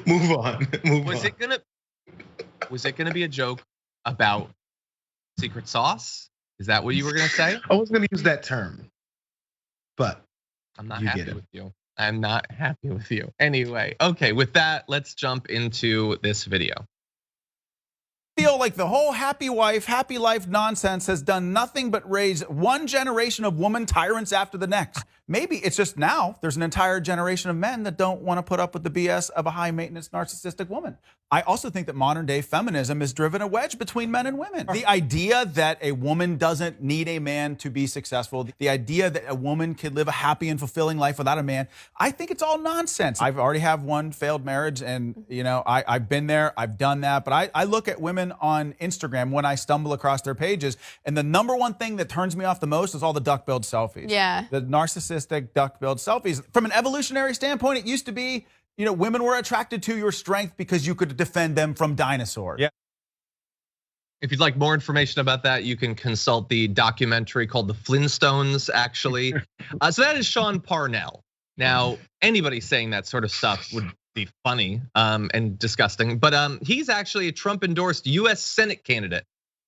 Move on. Was it gonna be a joke about secret sauce? Is that what you were gonna say? I was gonna use that term, but I'm not happy with you. I'm not happy with you. Anyway, okay, with that, let's jump into this video. Feel like the whole happy wife, happy life nonsense has done nothing but raise one generation of woman tyrants after the next. Maybe it's just now there's an entire generation of men that don't want to put up with the BS of a high maintenance narcissistic woman. I also think that modern day feminism has driven a wedge between men and women. The idea that a woman doesn't need a man to be successful, the idea that a woman can live a happy and fulfilling life without a man, I think it's all nonsense. I've already have one failed marriage, and I've been there, I've done that, but I look at women on Instagram when I stumble across their pages, and the number one thing that turns me off the most is all the duck-billed selfies. Yeah. The narcissistic duck-billed selfies. From an evolutionary standpoint, it used to be, women were attracted to your strength because you could defend them from dinosaurs. Yeah. If you'd like more information about that, you can consult the documentary called The Flintstones, actually. So that is Sean Parnell. Now, anybody saying that sort of stuff would be funny and disgusting, but he's actually a Trump-endorsed US Senate candidate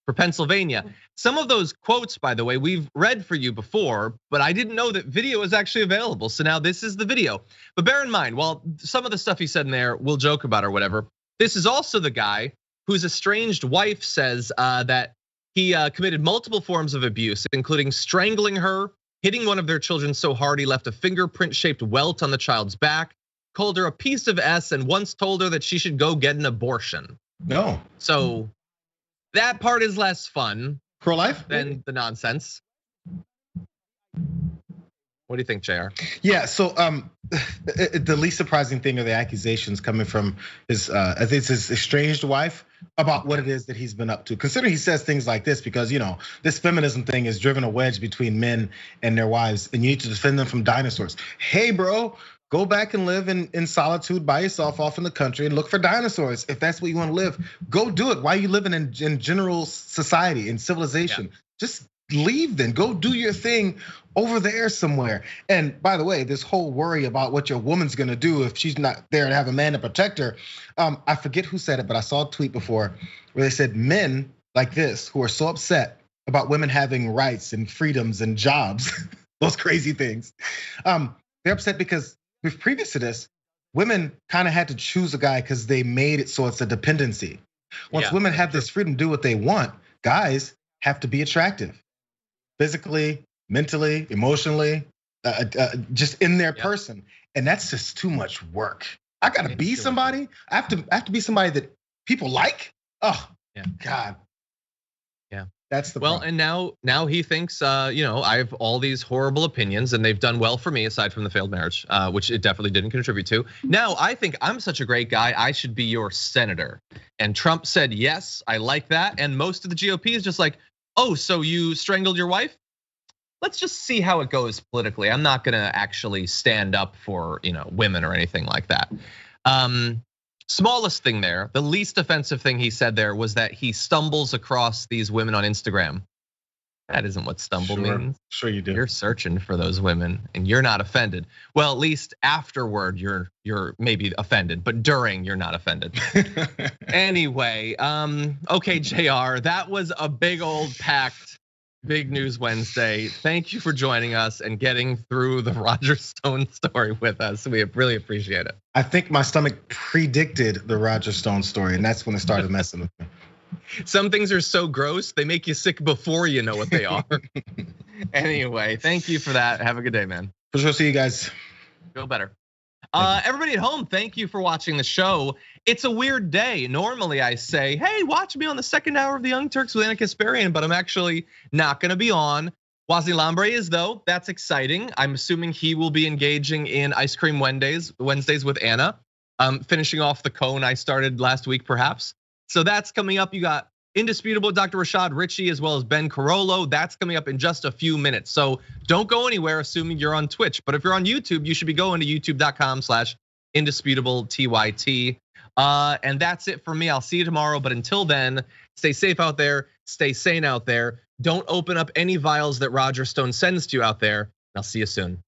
for Pennsylvania. Some of those quotes, by the way, we've read for you before, but I didn't know that video is actually available. So now this is the video. But bear in mind, while some of the stuff he said in there we'll joke about or whatever, this is also the guy whose estranged wife says that he committed multiple forms of abuse, including strangling her, hitting one of their children so hard he left a fingerprint-shaped welt on the child's back, called her a piece of S, and once told her that she should go get an abortion. No. So that part is less fun. Pro-life? Than the nonsense. What do you think, JR? Yeah, so the least surprising thing are the accusations coming from his, I think it's his estranged wife about what it is that he's been up to. Considering he says things like this because, this feminism thing has driven a wedge between men and their wives, and you need to defend them from dinosaurs. Hey, bro, go back and live in solitude by yourself off in the country and look for dinosaurs. If that's where you want to live, go do it. Why are you living in general society and civilization? Yeah. Just leave then, go do your thing over there somewhere. And by the way, this whole worry about what your woman's gonna do if she's not there to have a man to protect her. I forget who said it, but I saw a tweet before where they said men like this who are so upset about women having rights and freedoms and jobs, those crazy things. They're upset because previous to this, women kind of had to choose a guy because they made it so it's a dependency. Once women have this freedom to do what they want, guys have to be attractive. Physically, mentally, emotionally, just in their person. And that's just too much work. I gotta be somebody. I have to be somebody that people like. Oh, God. Yeah. That's the problem. And now he thinks, I have all these horrible opinions and they've done well for me aside from the failed marriage, which it definitely didn't contribute to. Now I think I'm such a great guy, I should be your senator. And Trump said, yes, I like that. And most of the GOP is just like, oh, so you strangled your wife? Let's just see how it goes politically. I'm not gonna actually stand up for women or anything like that. Smallest thing there, the least offensive thing he said there was that he stumbles across these women on Instagram. That isn't what stumble means. Sure you do. You're searching for those women and you're not offended. Well, at least afterward you're maybe offended, but during you're not offended. Anyway, okay, JR, that was a big old packed Big News Wednesday. Thank you for joining us and getting through the Roger Stone story with us. We really appreciate it. I think my stomach predicted the Roger Stone story, and that's when it started messing with me. Some things are so gross, they make you sick before you know what they are. Anyway, thank you for that. Have a good day, man. For sure, see you guys. Feel better. Everybody at home, thank you for watching the show. It's a weird day. Normally I say, hey, watch me on the second hour of the Young Turks with Anna Kasparian, but I'm actually not gonna be on. Wosny Lambre is though, that's exciting. I'm assuming he will be engaging in Ice Cream Wednesdays with Anna. Finishing off the cone I started last week perhaps. So that's coming up. You got Indisputable Dr. Rashad Ritchie as well as Ben Carollo. That's coming up in just a few minutes. So don't go anywhere assuming you're on Twitch. But if you're on YouTube, you should be going to youtube.com/indisputable_TYT. And that's it for me. I'll see you tomorrow. But until then, stay safe out there. Stay sane out there. Don't open up any vials that Roger Stone sends to you out there. I'll see you soon.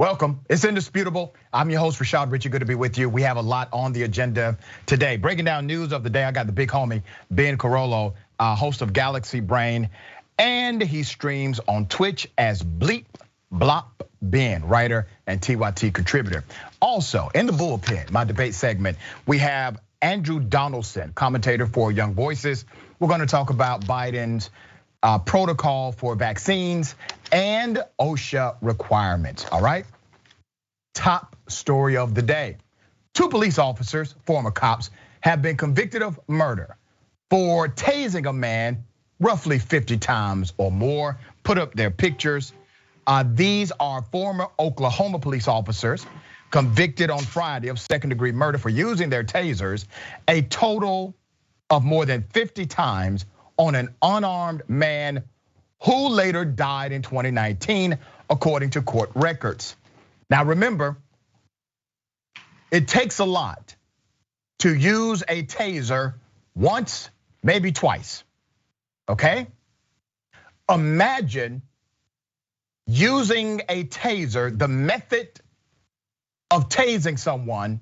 Welcome. It's indisputable. I'm your host, Rashad Richey. Good to be with you. We have a lot on the agenda today. Breaking down news of the day, I got the big homie, Ben Carollo, host of Galaxy Brain, and he streams on Twitch as Bleep Blop Ben, writer and TYT contributor. Also, in the bullpen, my debate segment, we have Andrew Donaldson, commentator for Young Voices. We're going to talk about Biden's protocol for vaccines and OSHA requirements, all right? Top story of the day. 2 police officers, former cops, have been convicted of murder for tasing a man roughly 50 times or more. Put up their pictures. These are former Oklahoma police officers convicted on Friday of second-degree murder for using their tasers a total of more than 50 times on an unarmed man who later died in 2019, according to court records. Now remember, it takes a lot to use a taser once, maybe twice, okay? Imagine using a taser, the method of tasing someone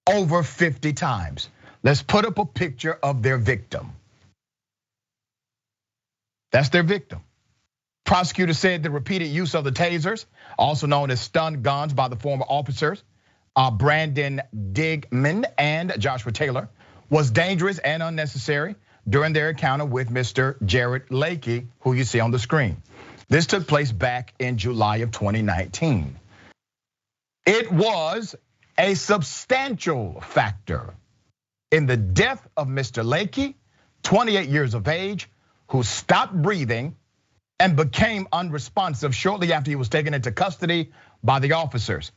over 50 times. Let's put up a picture of their victim. That's their victim. Prosecutor said the repeated use of the tasers, also known as stun guns by the former officers, Brandon Digman and Joshua Taylor, was dangerous and unnecessary during their encounter with Mr. Jared Lakey, who you see on the screen. This took place back in July of 2019. It was a substantial factor in the death of Mr. Lakey, 28 years of age, who stopped breathing and became unresponsive shortly after he was taken into custody by the officers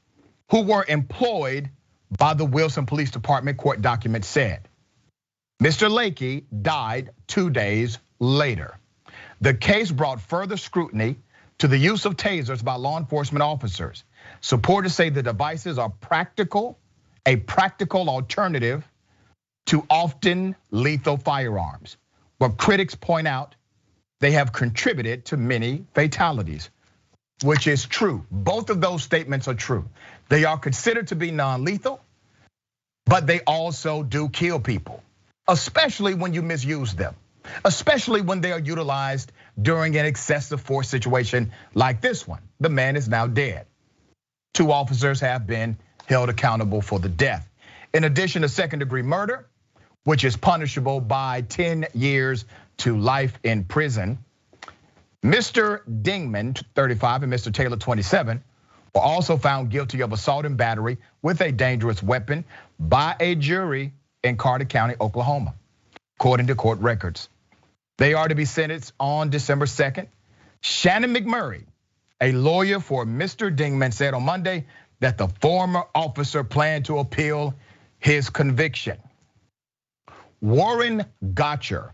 who were employed by the Wilson Police Department, court documents said. Mr. Lakey died 2 days later. The case brought further scrutiny to the use of tasers by law enforcement officers. Supporters say the devices are a practical alternative to often lethal firearms. But critics point out they have contributed to many fatalities, which is true. Both of those statements are true. They are considered to be non-lethal, but they also do kill people, especially when you misuse them, especially when they are utilized during an excessive force situation like this one. The man is now dead. 2 officers have been held accountable for the death. In addition to second-degree murder, which is punishable by 10 years to life in prison, Mr. Dingman, 35, and Mr. Taylor, 27, were also found guilty of assault and battery with a dangerous weapon by a jury in Carter County, Oklahoma, according to court records. They are to be sentenced on December 2nd. Shannon McMurray, a lawyer for Mr. Dingman, said on Monday that the former officer planned to appeal his conviction. Warren Gotcher,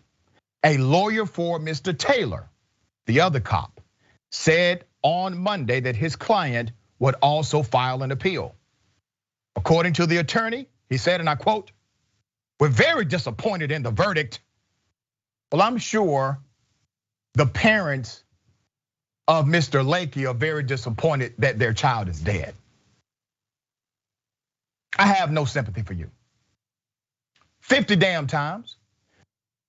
a lawyer for Mr. Taylor, the other cop, said on Monday that his client would also file an appeal. According to the attorney, he said, and I quote, "We're very disappointed in the verdict." Well, I'm sure the parents of Mr. Lakey are very disappointed that their child is dead. I have no sympathy for you. 50 damn times.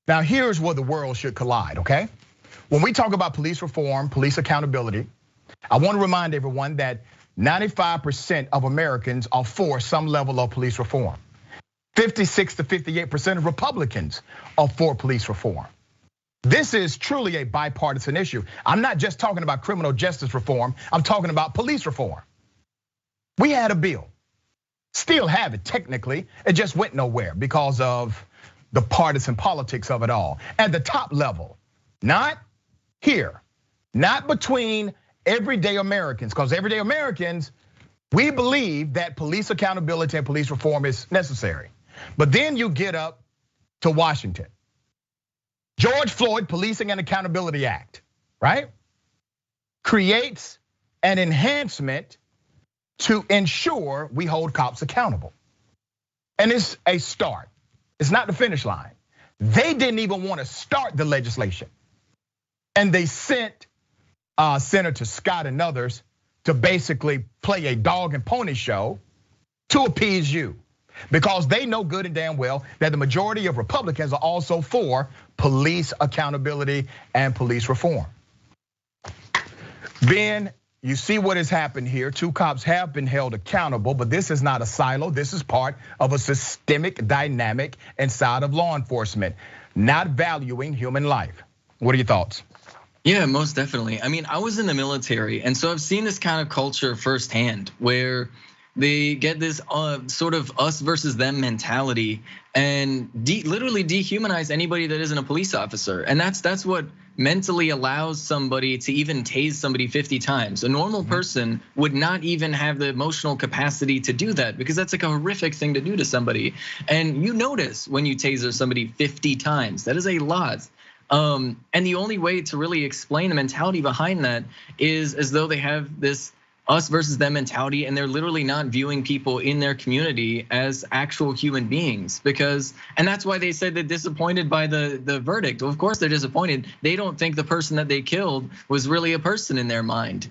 Now here's where the world should collide, okay? When we talk about police reform, police accountability, I want to remind everyone that 95% of Americans are for some level of police reform. 56 to 58% of Republicans are for police reform. This is truly a bipartisan issue. I'm not just talking about criminal justice reform, I'm talking about police reform. We had a bill. Still have it technically, it just went nowhere because of the partisan politics of it all. At the top level, not here, not between everyday Americans, because everyday Americans, we believe that police accountability and police reform is necessary. But then you get up to Washington. George Floyd Policing and Accountability Act, right? Creates an enhancement to ensure we hold cops accountable. And it's a start. It's not the finish line. They didn't even want to start the legislation. And they sent Senator Scott and others to basically play a dog and pony show to appease you. Because they know good and damn well that the majority of Republicans are also for police accountability and police reform. Ben, you see what has happened here. 2 cops have been held accountable, but this is not a silo. This is part of a systemic dynamic inside of law enforcement, not valuing human life. What are your thoughts? Yeah, most definitely. I mean, I was in the military, and so I've seen this kind of culture firsthand where they get this sort of us versus them mentality and literally dehumanize anybody that isn't a police officer. And that's what mentally allows somebody to even tase somebody 50 times. A normal person would not even have the emotional capacity to do that because that's like a horrific thing to do to somebody. And you notice when you taser somebody 50 times, that is a lot. And the only way to really explain the mentality behind that is as though they have this us versus them mentality, and they're literally not viewing people in their community as actual human beings. And that's why they said they're disappointed by the verdict. Well, of course they're disappointed. They don't think the person that they killed was really a person in their mind.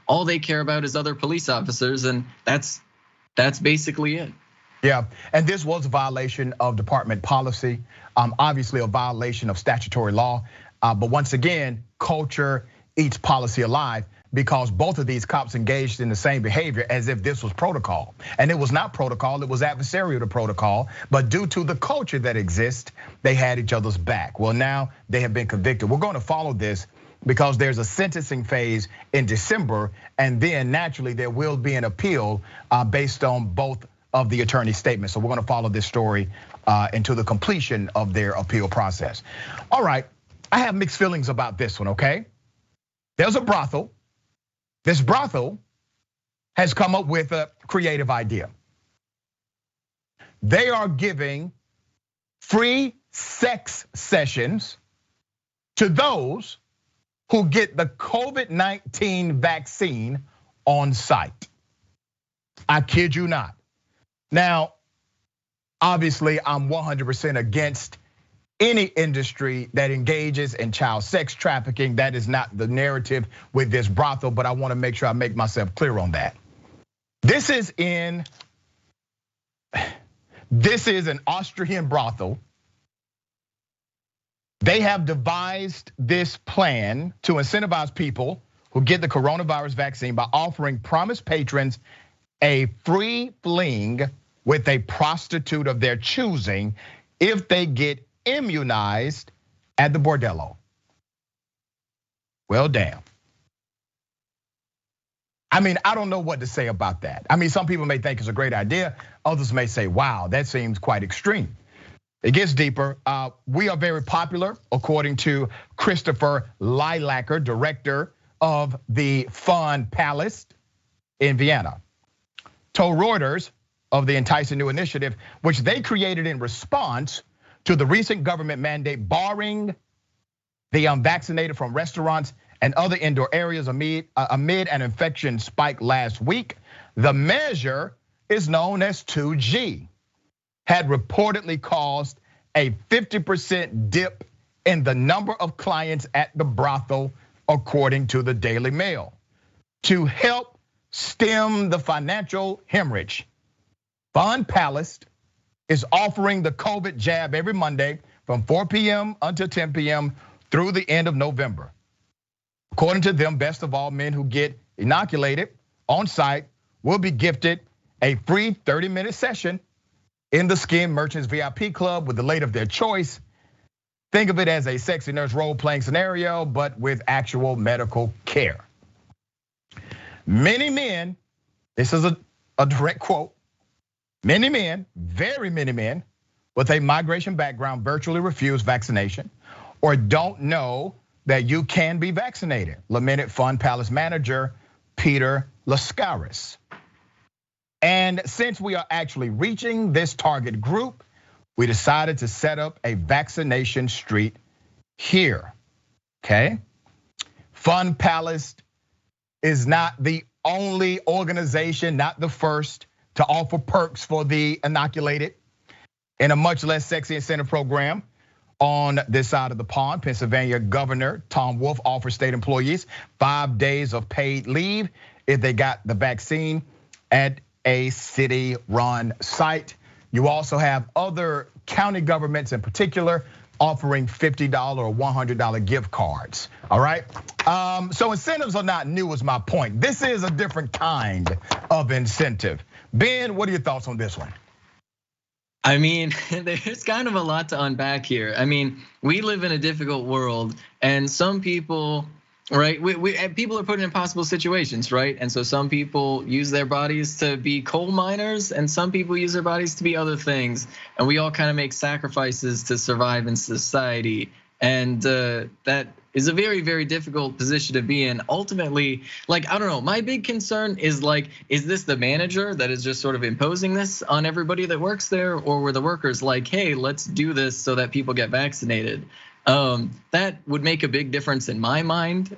All they care about is other police officers, and that's basically it. Yeah, and this was a violation of department policy, obviously a violation of statutory law. But once again, culture eats policy alive, because both of these cops engaged in the same behavior as if this was protocol. And it was not protocol, it was adversarial to protocol. But due to the culture that exists, they had each other's back. Well, now they have been convicted. We're going to follow this because there's a sentencing phase in December, and then naturally there will be an appeal based on both of the attorney's statements. So we're gonna follow this story into the completion of their appeal process. All right, I have mixed feelings about this one, okay? There's a brothel. This brothel has come up with a creative idea. They are giving free sex sessions to those who get the COVID-19 vaccine on site. I kid you not. Now, obviously, I'm 100% against any industry that engages in child sex trafficking. That is not the narrative with this brothel, but I wanna make sure I make myself clear on that. This is an Austrian brothel. They have devised this plan to incentivize people who get the coronavirus vaccine by offering promised patrons a free fling with a prostitute of their choosing if they get immunized at the bordello. Well, damn. I mean, I don't know what to say about that. I mean, some people may think it's a great idea. Others may say, wow, that seems quite extreme. It gets deeper. We are very popular, according to Christopher Lilacker, director of the Fun Palace in Vienna, told Reuters of the Enticing New Initiative, which they created in response to the recent government mandate barring the unvaccinated from restaurants and other indoor areas amid an infection spike last week. The measure is known as 2G, had reportedly caused a 50% dip in the number of clients at the brothel, according to the Daily Mail. To help stem the financial hemorrhage, Fun Palace is offering the COVID jab every Monday from 4 p.m. until 10 p.m. through the end of November. According to them, best of all, men who get inoculated on site will be gifted a free 30-minute session in the Skin Merchants VIP Club with the lady of their choice. Think of it as a sexy nurse role-playing scenario, but with actual medical care. Many men, this is a direct quote, many men, very many men with a migration background virtually refuse vaccination or don't know that you can be vaccinated, lamented Fun Palace manager Peter Lascaris. And since we are actually reaching this target group, we decided to set up a vaccination street here, okay? Fun Palace is not the only organization, not the first, to offer perks for the inoculated in a much less sexy incentive program. On this side of the pond, Pennsylvania Governor Tom Wolf offers state employees 5 days of paid leave if they got the vaccine at a city-run site. You also have other county governments in particular offering $50 or $100 gift cards, all right? So incentives are not new is my point. This is a different kind of incentive. Ben, what are your thoughts on this one? I mean, there's kind of a lot to unpack here. I mean, we live in a difficult world, and some people, right? People are put in impossible situations, right? And so some people use their bodies to be coal miners, and some people use their bodies to be other things. And we all kind of make sacrifices to survive in society. And that is a very, very difficult position to be in. Ultimately, like, I don't know, my big concern is like, is this the manager that is just sort of imposing this on everybody that works there? Or were the workers like, hey, let's do this so that people get vaccinated? That would make a big difference in my mind.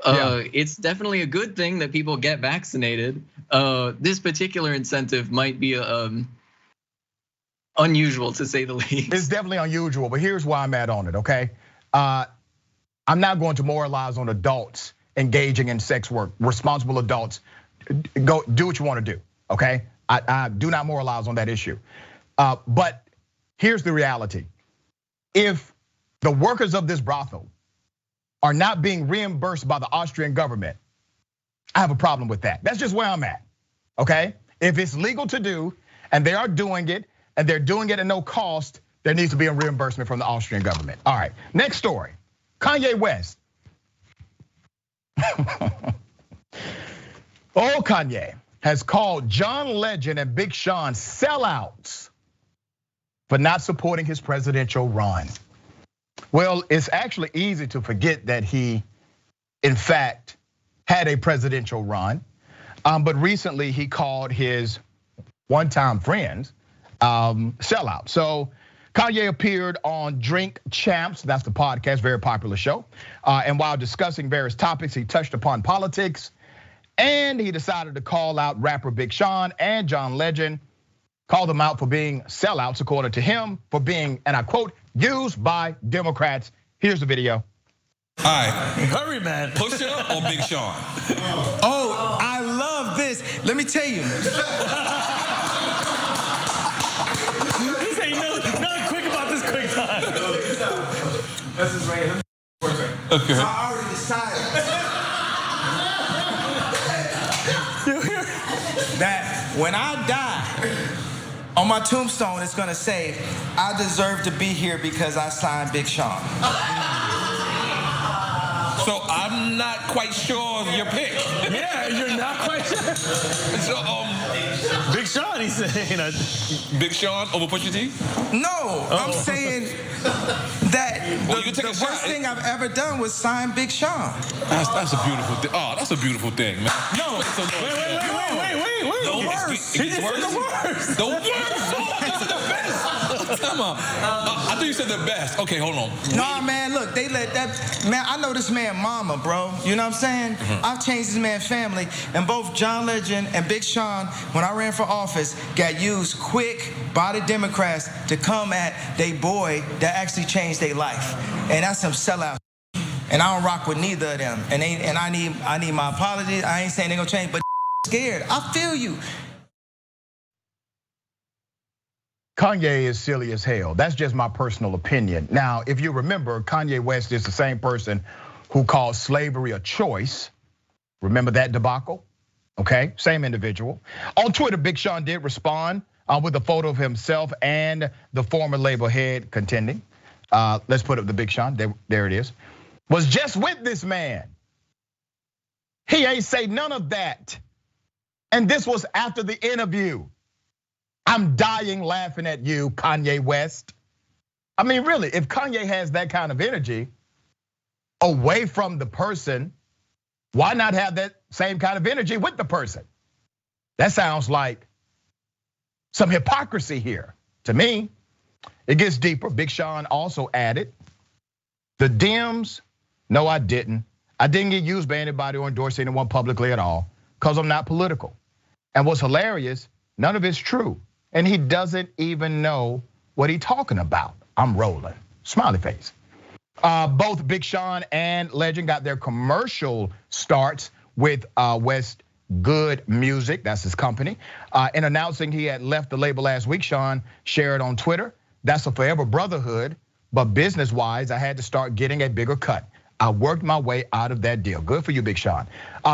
It's definitely a good thing that people get vaccinated. This particular incentive might be unusual, to say the least. It's definitely unusual, but here's why I'm at on it, okay? I'm not going to moralize on adults engaging in sex work. Responsible adults, go do what you want to do, okay? I do not moralize on that issue. But here's the reality. If the workers of this brothel are not being reimbursed by the Austrian government, I have a problem with that. That's just where I'm at, okay? If it's legal to do and they are doing it and they're doing it at no cost, there needs to be a reimbursement from the Austrian government. All right, next story. Kanye West. Kanye has called John Legend and Big Sean sellouts for not supporting his presidential run. Well, it's actually easy to forget that he, in fact, had a presidential run. But recently he called his one-time friends sellouts. So Kanye appeared on Drink Champs, that's the podcast, very popular show. And while discussing various topics, he touched upon politics, and he decided to call out rapper Big Sean and John Legend, called them out for being sellouts, according to him, for being, and I quote, used by Democrats. Here's the video. All right. Hurry, man. Pusha or Big Sean? Oh, I love this. Let me tell you. This ain't nothing quick about this quick time. This is right. Okay. So I already decided that when I die, on my tombstone, it's gonna say, I deserve to be here because I signed Big Sean. So I'm not quite sure of your pick. Yeah, you're not quite sure. So, Big Sean, he said, you know. Big Sean over Pusha T? No, I'm saying that the worst thing I've ever done was sign Big Sean. That's a beautiful thing. Oh, that's a beautiful thing, man. No, wait. The worst. He just said the worst. The worst. Oh, this is the best. Come on. I thought you said the best. Okay, hold on. Nah, man, look, they let that, man, I know this man mama, bro. You know what I'm saying? I've changed this man's family, and both John Legend and Big Sean, when I ran for office, got used quick by the Democrats to come at they boy that actually changed their life. And that's some sellout. And I don't rock with neither of them. And I need my apologies. I ain't saying they gonna change, but scared. I feel you. Kanye is silly as hell. That's just my personal opinion. Now, if you remember, Kanye West is the same person who called slavery a choice. Remember that debacle? Okay, same individual. On Twitter, Big Sean did respond with a photo of himself and the former label head contending. Let's put up the Big Sean, there it is. Was just with this man. He ain't say none of that. And this was after the interview. I'm dying laughing at you, Kanye West. I mean, really, if Kanye has that kind of energy away from the person, why not have that same kind of energy with the person? That sounds like some hypocrisy here to me. It gets deeper. Big Sean also added, the Dems, no, I didn't. I didn't get used by anybody or endorse anyone publicly at all because I'm not political. And what's hilarious, none of it's true. And he doesn't even know what he's talking about. I'm rolling, smiley face. Both Big Sean and Legend got their commercial starts with West Good Music, that's his company. In announcing he had left the label last week, Sean shared on Twitter, "That's a forever brotherhood, but business-wise, I had to start getting a bigger cut. I worked my way out of that deal." Good for you, Big Sean.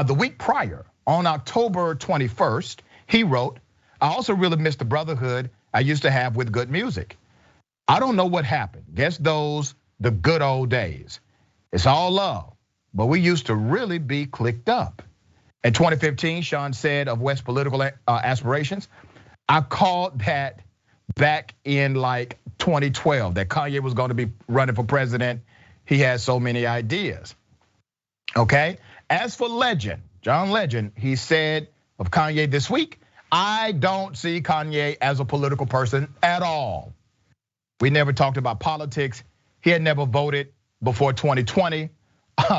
The week prior, on October 21st, he wrote, "I also really miss the brotherhood I used to have with Good Music. I don't know what happened. Guess those the good old days. It's all love, but we used to really be clicked up." In 2015, Sean said of West's political aspirations, "I called that back in like 2012, that Kanye was going to be running for president. He had so many ideas." Okay, as for Legend, John Legend, he said of Kanye this week, "I don't see Kanye as a political person at all. We never talked about politics. He had never voted before 2020.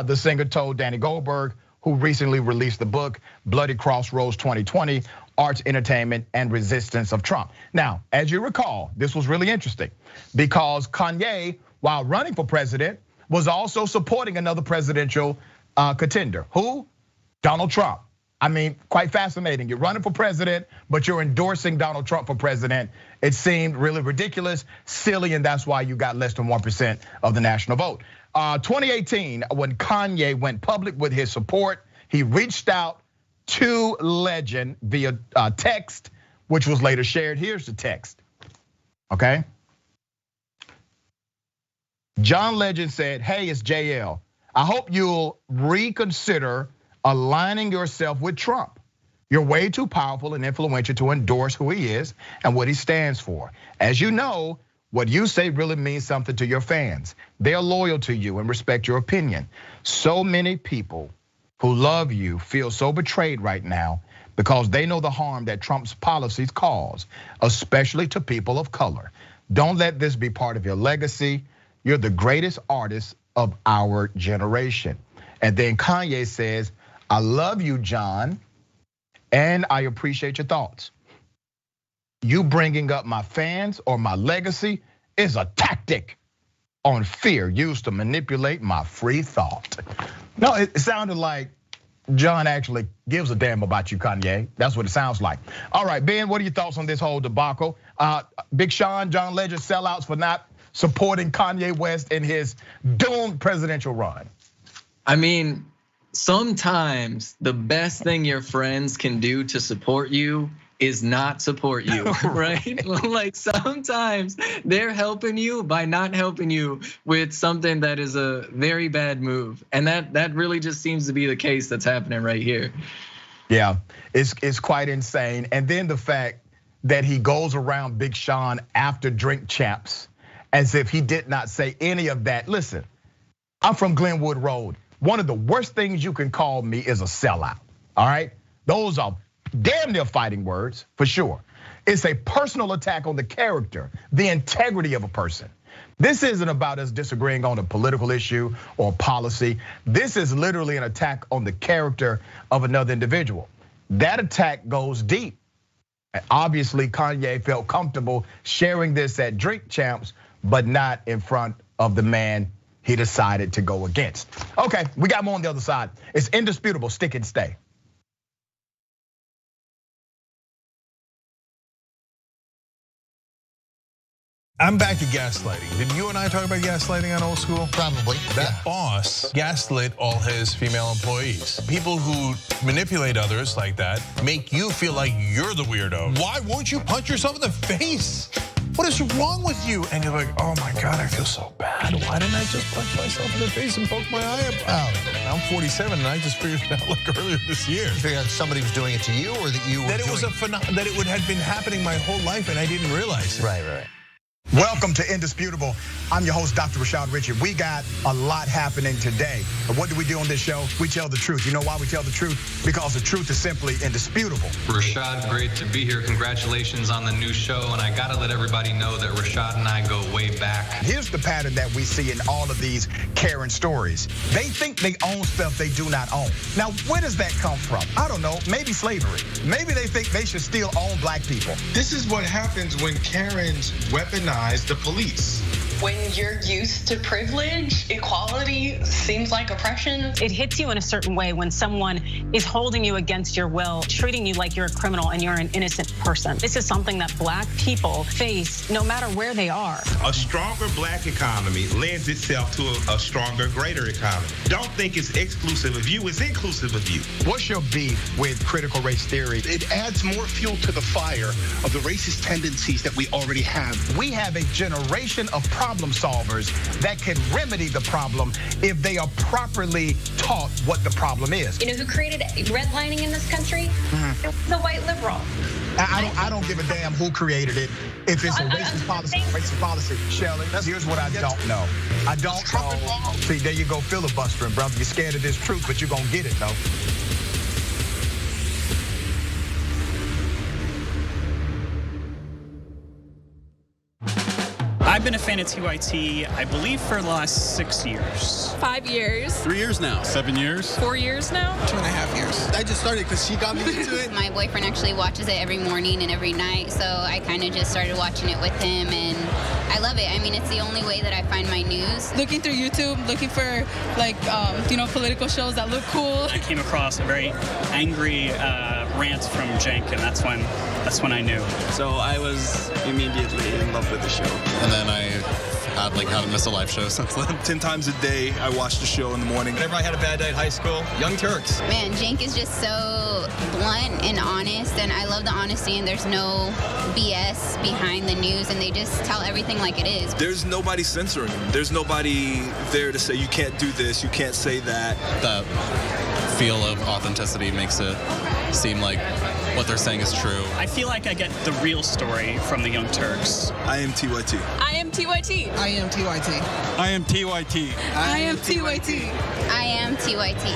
The singer told Danny Goldberg, who recently released the book, Bloody Crossroads 2020, Arts, Entertainment, and Resistance of Trump. Now, as you recall, this was really interesting because Kanye, while running for president, was also supporting another presidential contender. Who? Donald Trump. I mean, quite fascinating. You're running for president, but you're endorsing Donald Trump for president. It seemed really ridiculous, silly, and that's why you got less than 1% of the national vote. 2018, when Kanye went public with his support, he reached out to Legend via text, which was later shared. Here's the text, okay? John Legend said, "Hey, it's JL. I hope you'll reconsider aligning yourself with Trump. You're way too powerful and influential to endorse who he is and what he stands for. As you know, what you say really means something to your fans. They are loyal to you and respect your opinion. So many people who love you feel so betrayed right now because they know the harm that Trump's policies cause, especially to people of color. Don't let this be part of your legacy. You're the greatest artist of our generation." And then Kanye says, "I love you, John, and I appreciate your thoughts. You bringing up my fans or my legacy is a tactic on fear used to manipulate my free thought." No, it sounded like John actually gives a damn about you, Kanye. That's what it sounds like. All right, Ben, what are your thoughts on this whole debacle? Big Sean, John Legend, sellouts for not supporting Kanye West in his doomed presidential run. I mean, sometimes the best thing your friends can do to support you is not support you, right? Like sometimes they're helping you by not helping you with something that is a very bad move. And that really just seems to be the case that's happening right here. Yeah, it's quite insane. And then the fact that he goes around Big Sean after Drink Champs as if he did not say any of that. Listen, I'm from Glenwood Road. One of the worst things you can call me is a sellout, all right? Those are damn near fighting words, for sure. It's a personal attack on the character, the integrity of a person. This isn't about us disagreeing on a political issue or policy. This is literally an attack on the character of another individual. That attack goes deep. And obviously, Kanye felt comfortable sharing this at Drink Champs, but not in front of the man he decided to go against. Okay, we got more on the other side. It's indisputable, stick and stay. I'm back to gaslighting. Did you and I talk about gaslighting on Old School? Probably. That boss gaslit all his female employees. People who manipulate others like that make you feel like you're the weirdo. Why won't you punch yourself in the face? What is wrong with you? And you're like, oh my God, I feel so bad. Why didn't I just punch myself in the face and poke my eye out? I'm 47 and I just figured it out like earlier this year. You figured out somebody was doing it to you or that you were that it was that it would have been happening my whole life and I didn't realize it. Right. Welcome to Indisputable. I'm your host, Dr. Rashad Richard. We got a lot happening today. But what do we do on this show? We tell the truth. You know why we tell the truth? Because the truth is simply indisputable. Rashad, great to be here. Congratulations on the new show. And I gotta let everybody know that Rashad and I go way back. Here's the pattern that we see in all of these Karen stories. They think they own stuff they do not own. Now, where does that come from? I don't know, maybe slavery. Maybe they think they should still own black people. This is what happens when Karens weaponize the police. When you're used to privilege, equality seems like oppression. It hits you in a certain way when someone is holding you against your will, treating you like you're a criminal and you're an innocent person. This is something that Black people face no matter where they are. A stronger Black economy lends itself to a stronger, greater economy. Don't think it's exclusive of you, it's inclusive of you. What's your beef with critical race theory? It adds more fuel to the fire of the racist tendencies that we already have. We have a generation of problem solvers that can remedy the problem if they are properly taught what the problem is. You know who created redlining in this country? It was the white liberal. I don't give a damn who created it. If it's a racist policy. Shelley, here's what I don't know. I don't know. See, there you go filibustering, brother. You're scared of this truth, but you're gonna get it, though. I've been a fan of TYT, I believe, for the last 6 years. 5 years. 3 years now. 7 years. 4 years now. 2.5 years. I just started because she got me into it. My boyfriend actually watches it every morning and every night, so I kind of just started watching it with him, and I love it. I mean, it's the only way that I find my news. Looking through YouTube, looking for like, political shows that look cool. I came across a very angry rant from Cenk, and that's when I knew. So I was immediately in love with the show. And then I haven't missed a live show since then. 10 times a day, I watched the show in the morning. Whenever I had a bad day at high school, Young Turks. Man, Cenk is just so blunt and honest, and I love the honesty, and there's no BS behind the news, and they just tell everything like it is. There's nobody censoring them. There's nobody there to say, you can't do this, you can't say that. That feel of authenticity makes it seem like what they're saying is true. I feel like I get the real story from the Young Turks. I am TYT. I am TYT. I am TYT. I am TYT. I am TYT. I am TYT.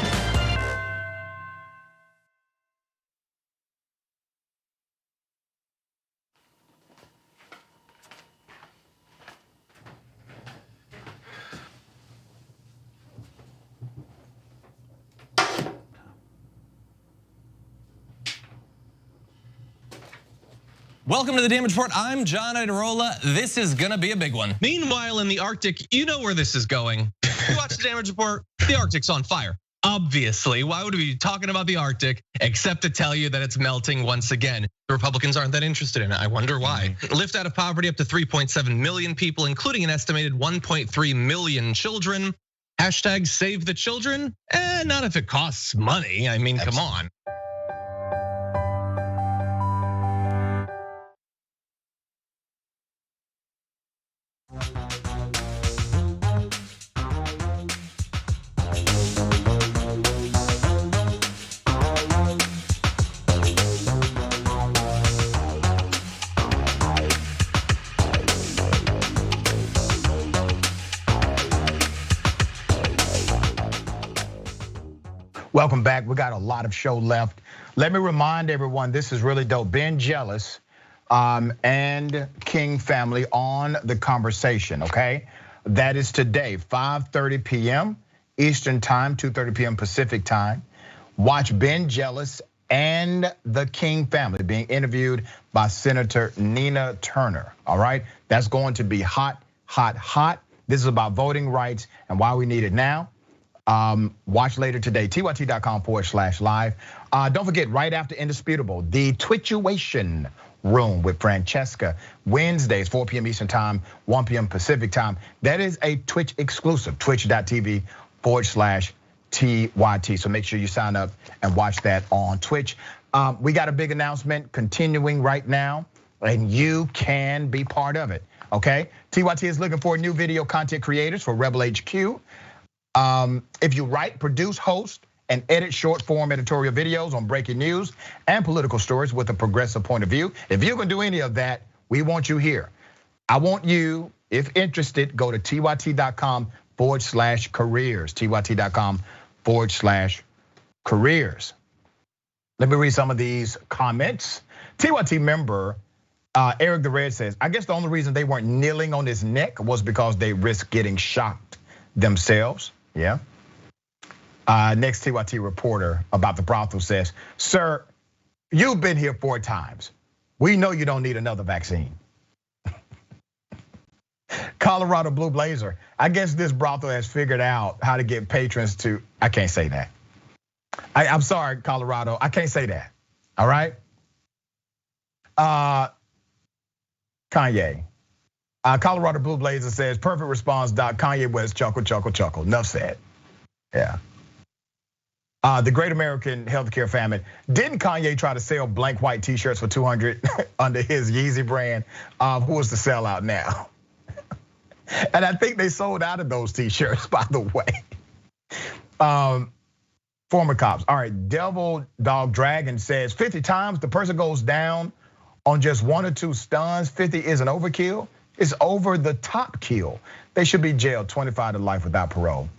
Welcome to the Damage Report. I'm John Idarola. This is gonna be a big one. Meanwhile, in the Arctic, you know where this is going. You watch the Damage Report, the Arctic's on fire. Obviously, why would we be talking about the Arctic except to tell you that it's melting once again? The Republicans aren't that interested in it. I wonder why. Lift out of poverty up to 3.7 million people, including an estimated 1.3 million children. Hashtag save the children? Not if it costs money. I mean, come on. Welcome back. We got a lot of show left. Let me remind everyone, this is really dope. Ben Jealous and King family on The Conversation, okay? That is today, 5:30 p.m. Eastern time, 2:30 p.m. Pacific time. Watch Ben Jealous and the King family being interviewed by Senator Nina Turner, all right? That's going to be hot, hot, hot. This is about voting rights and why we need it now. Watch later today, tyt.com/live. Don't forget, right after Indisputable, the Twitchuation Room with Francesca, Wednesdays, 4 p.m. Eastern time, 1 p.m. Pacific time. That is a Twitch exclusive, twitch.tv/TYT. So make sure you sign up and watch that on Twitch. We got a big announcement continuing right now, and you can be part of it, okay? TYT is looking for new video content creators for Rebel HQ. If you write, produce, host, and edit short form editorial videos on breaking news and political stories with a progressive point of view, if you can do any of that, we want you here. I want you, if interested, go to tyt.com/careers, tyt.com/careers. Let me read some of these comments. TYT member Eric the Red says, I guess the only reason they weren't kneeling on his neck was because they risked getting shocked themselves. Yeah. Next TYT reporter about the brothel says, sir, you've been here 4 times. We know you don't need another vaccine. Colorado Blue Blazer. I guess this brothel has figured out how to get patrons to, I can't say that. I'm sorry, Colorado, I can't say that, all right? Kanye. Colorado Blue Blazer says, perfect response, Doc. Kanye West, chuckle, chuckle, chuckle. Enough said. Yeah. The Great American Healthcare Famine. Didn't Kanye try to sell blank white t-shirts for $200 under his Yeezy brand? Who is the sellout now? And I think they sold out of those t-shirts, by the way. Former cops. All right, Devil Dog Dragon says 50 times the person goes down on just 1 or 2 stuns. 50 is an overkill. It's over the top kill. They should be jailed 25 to life without parole.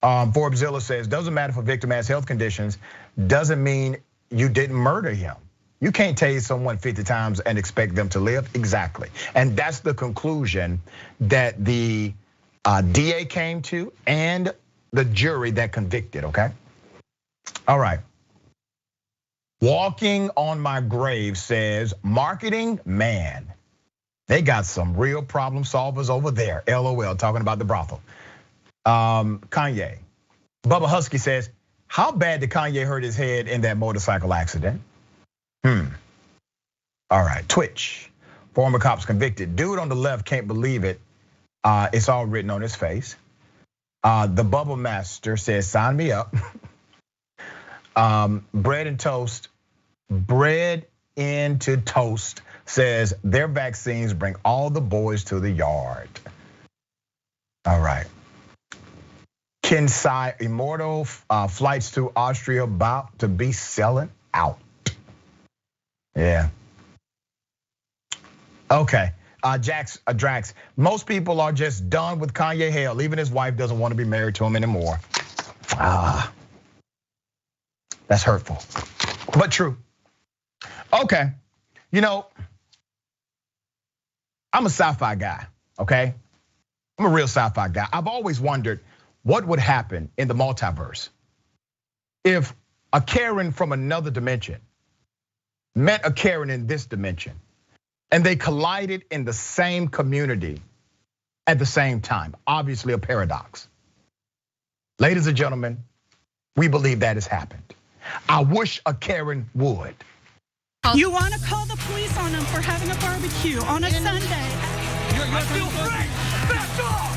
Forbesilla says, doesn't matter if a victim has health conditions, doesn't mean you didn't murder him. You can't tase someone 50 times and expect them to live. Exactly. And that's the conclusion that the DA came to and the jury that convicted, okay? All right. Walking on My Grave says, marketing, man, they got some real problem solvers over there. LOL, talking about the brothel. Kanye. Bubba Husky says, how bad did Kanye hurt his head in that motorcycle accident? All right, Twitch. Former cops convicted. Dude on the left can't believe it. It's all written on his face. The Bubble Master says, sign me up. Bread into toast says their vaccines bring all the boys to the yard. All right. Kinsai, immortal flights to Austria about to be selling out. Yeah. Okay, Drax. Most people are just done with Kanye. Hell, even his wife doesn't want to be married to him anymore. That's hurtful, but true. Okay, I'm a sci-fi guy, okay? I'm a real sci-fi guy. I've always wondered what would happen in the multiverse if a Karen from another dimension met a Karen in this dimension and they collided in the same community at the same time. Obviously a paradox. Ladies and gentlemen, we believe that has happened. I wish a Karen would. You want to call the police on them for having a barbecue on a Sunday. I feel free. Back off.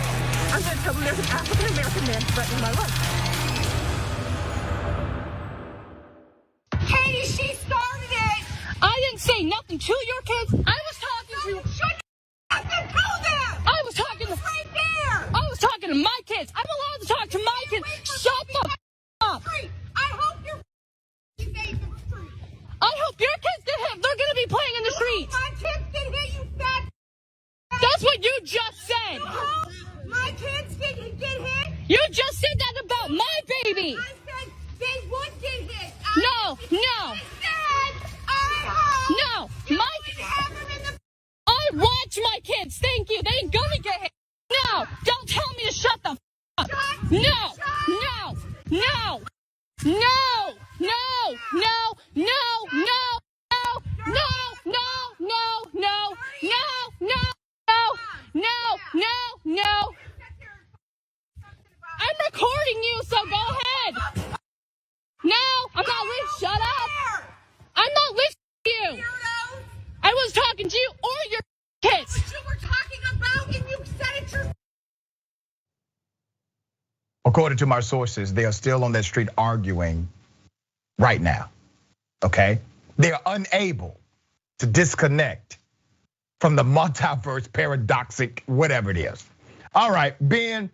I'm going to tell them there's an African-American man threatening my life. Katie, she started it. I didn't say nothing to your kids. I was talking to. Shut up and go there. I was talking to. Right there. I was talking to my kids. I'm allowed to talk to my kids. Shut the up. I hope you're safe in the street. I hope your kids get hit. They're gonna be playing in the streets. My kids get hit, you fat. That's what you just said. My kids get hit. You just said that about my baby. I said they would get hit. No. I watch my kids. Thank you. They ain't gonna get hit. No, don't tell me to shut the up. No. I'm recording you, so go ahead. No, I'm not listening. Shut up. I'm not listening to you. I was talking to you or your kids. What you were talking about and you said it yourself. According to my sources, they are still on that street arguing right now, okay? They are unable to disconnect from the multiverse paradoxic, whatever it is. All right, Ben,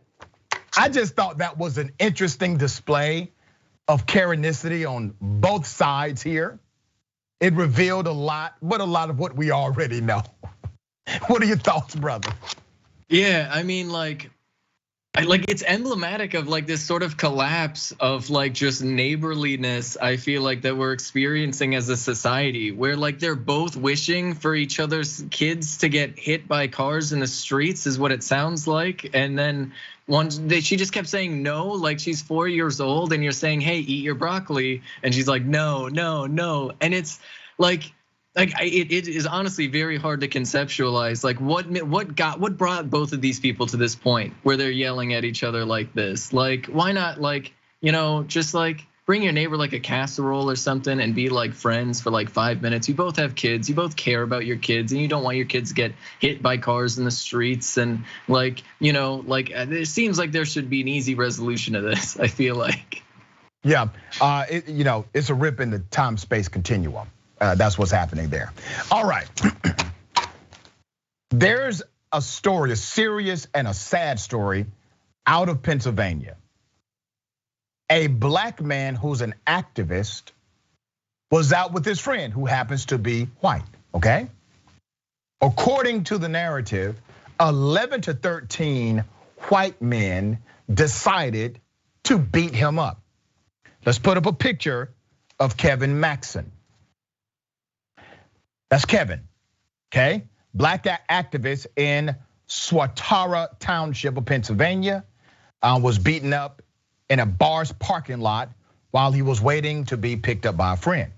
I just thought that was an interesting display of Karenicity on both sides here. It revealed a lot, but a lot of what we already know. What are your thoughts, brother? Yeah, I mean, it's emblematic of like this sort of collapse of like just neighborliness. I feel like that we're experiencing as a society where like they're both wishing for each other's kids to get hit by cars in the streets is what it sounds like. And then she just kept saying no, like she's 4 years old and you're saying, hey, eat your broccoli. And she's like, no. And it's like, Like it is honestly very hard to conceptualize. Like what brought both of these people to this point where they're yelling at each other like this? Like why not like just like bring your neighbor like a casserole or something and be like friends for like 5 minutes. You both have kids. You both care about your kids, and you don't want your kids to get hit by cars in the streets. And like it seems like there should be an easy resolution to this. I feel like. Yeah, it's a rip in the time-space continuum. That's what's happening there. All right. There's a story, a serious and a sad story out of Pennsylvania. A black man who's an activist was out with his friend who happens to be white, okay? According to the narrative, 11 to 13 white men decided to beat him up. Let's put up a picture of Kevin Maxson. That's Kevin, okay? Black activist in Swatara Township of Pennsylvania was beaten up in a bar's parking lot while he was waiting to be picked up by a friend.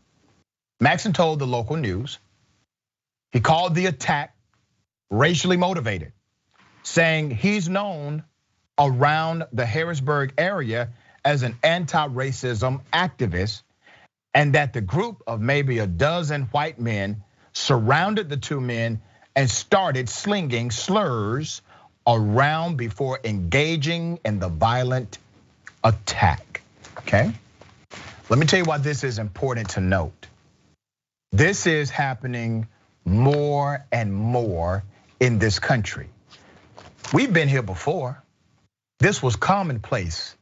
Maxson told the local news he called the attack racially motivated, saying he's known around the Harrisburg area as an anti-racism activist, and that the group of maybe a dozen white men surrounded the two men and started slinging slurs around before engaging in the violent attack, okay? Let me tell you why this is important to note. This is happening more and more in this country. We've been here before. This was commonplace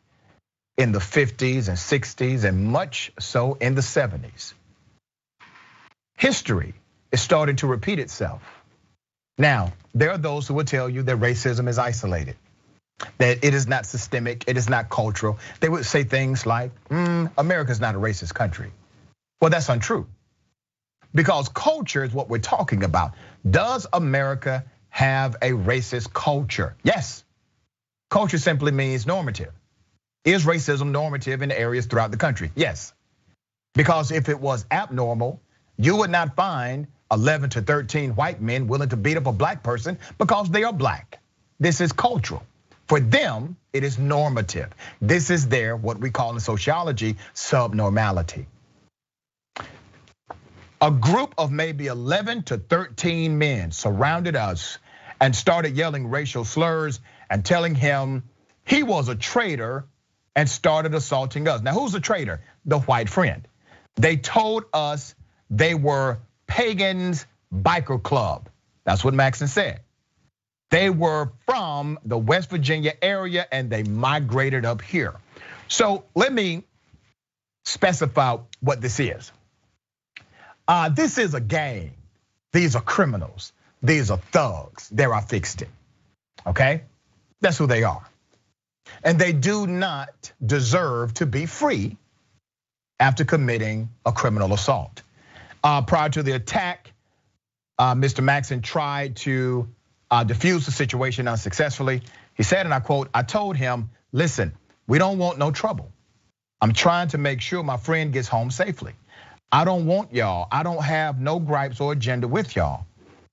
in the 50s and 60s and much so in the 70s. History is starting to repeat itself. Now, there are those who will tell you that racism is isolated, that it is not systemic, it is not cultural. They would say things like, America's not a racist country. Well, that's untrue. Because culture is what we're talking about. Does America have a racist culture? Yes. Culture simply means normative. Is racism normative in areas throughout the country? Yes. Because if it was abnormal, you would not find 11 to 13 white men willing to beat up a black person because they are black. This is cultural. For them, it is normative. This is their, what we call in sociology, subnormality. A group of maybe 11 to 13 men surrounded us and started yelling racial slurs and telling him he was a traitor and started assaulting us. Now, who's a traitor? The white friend. They told us they were Pagans Biker Club. That's what Maxson said. They were from the West Virginia area and they migrated up here. So let me specify what this is. This is a gang. These are criminals. These are thugs. There I fixed it, okay? That's who they are. And they do not deserve to be free after committing a criminal assault. Prior to the attack, Mr. Maxson tried to defuse the situation unsuccessfully. He said, and I quote, "I told him, listen, we don't want no trouble. I'm trying to make sure my friend gets home safely. I don't want y'all. I don't have no gripes or agenda with y'all."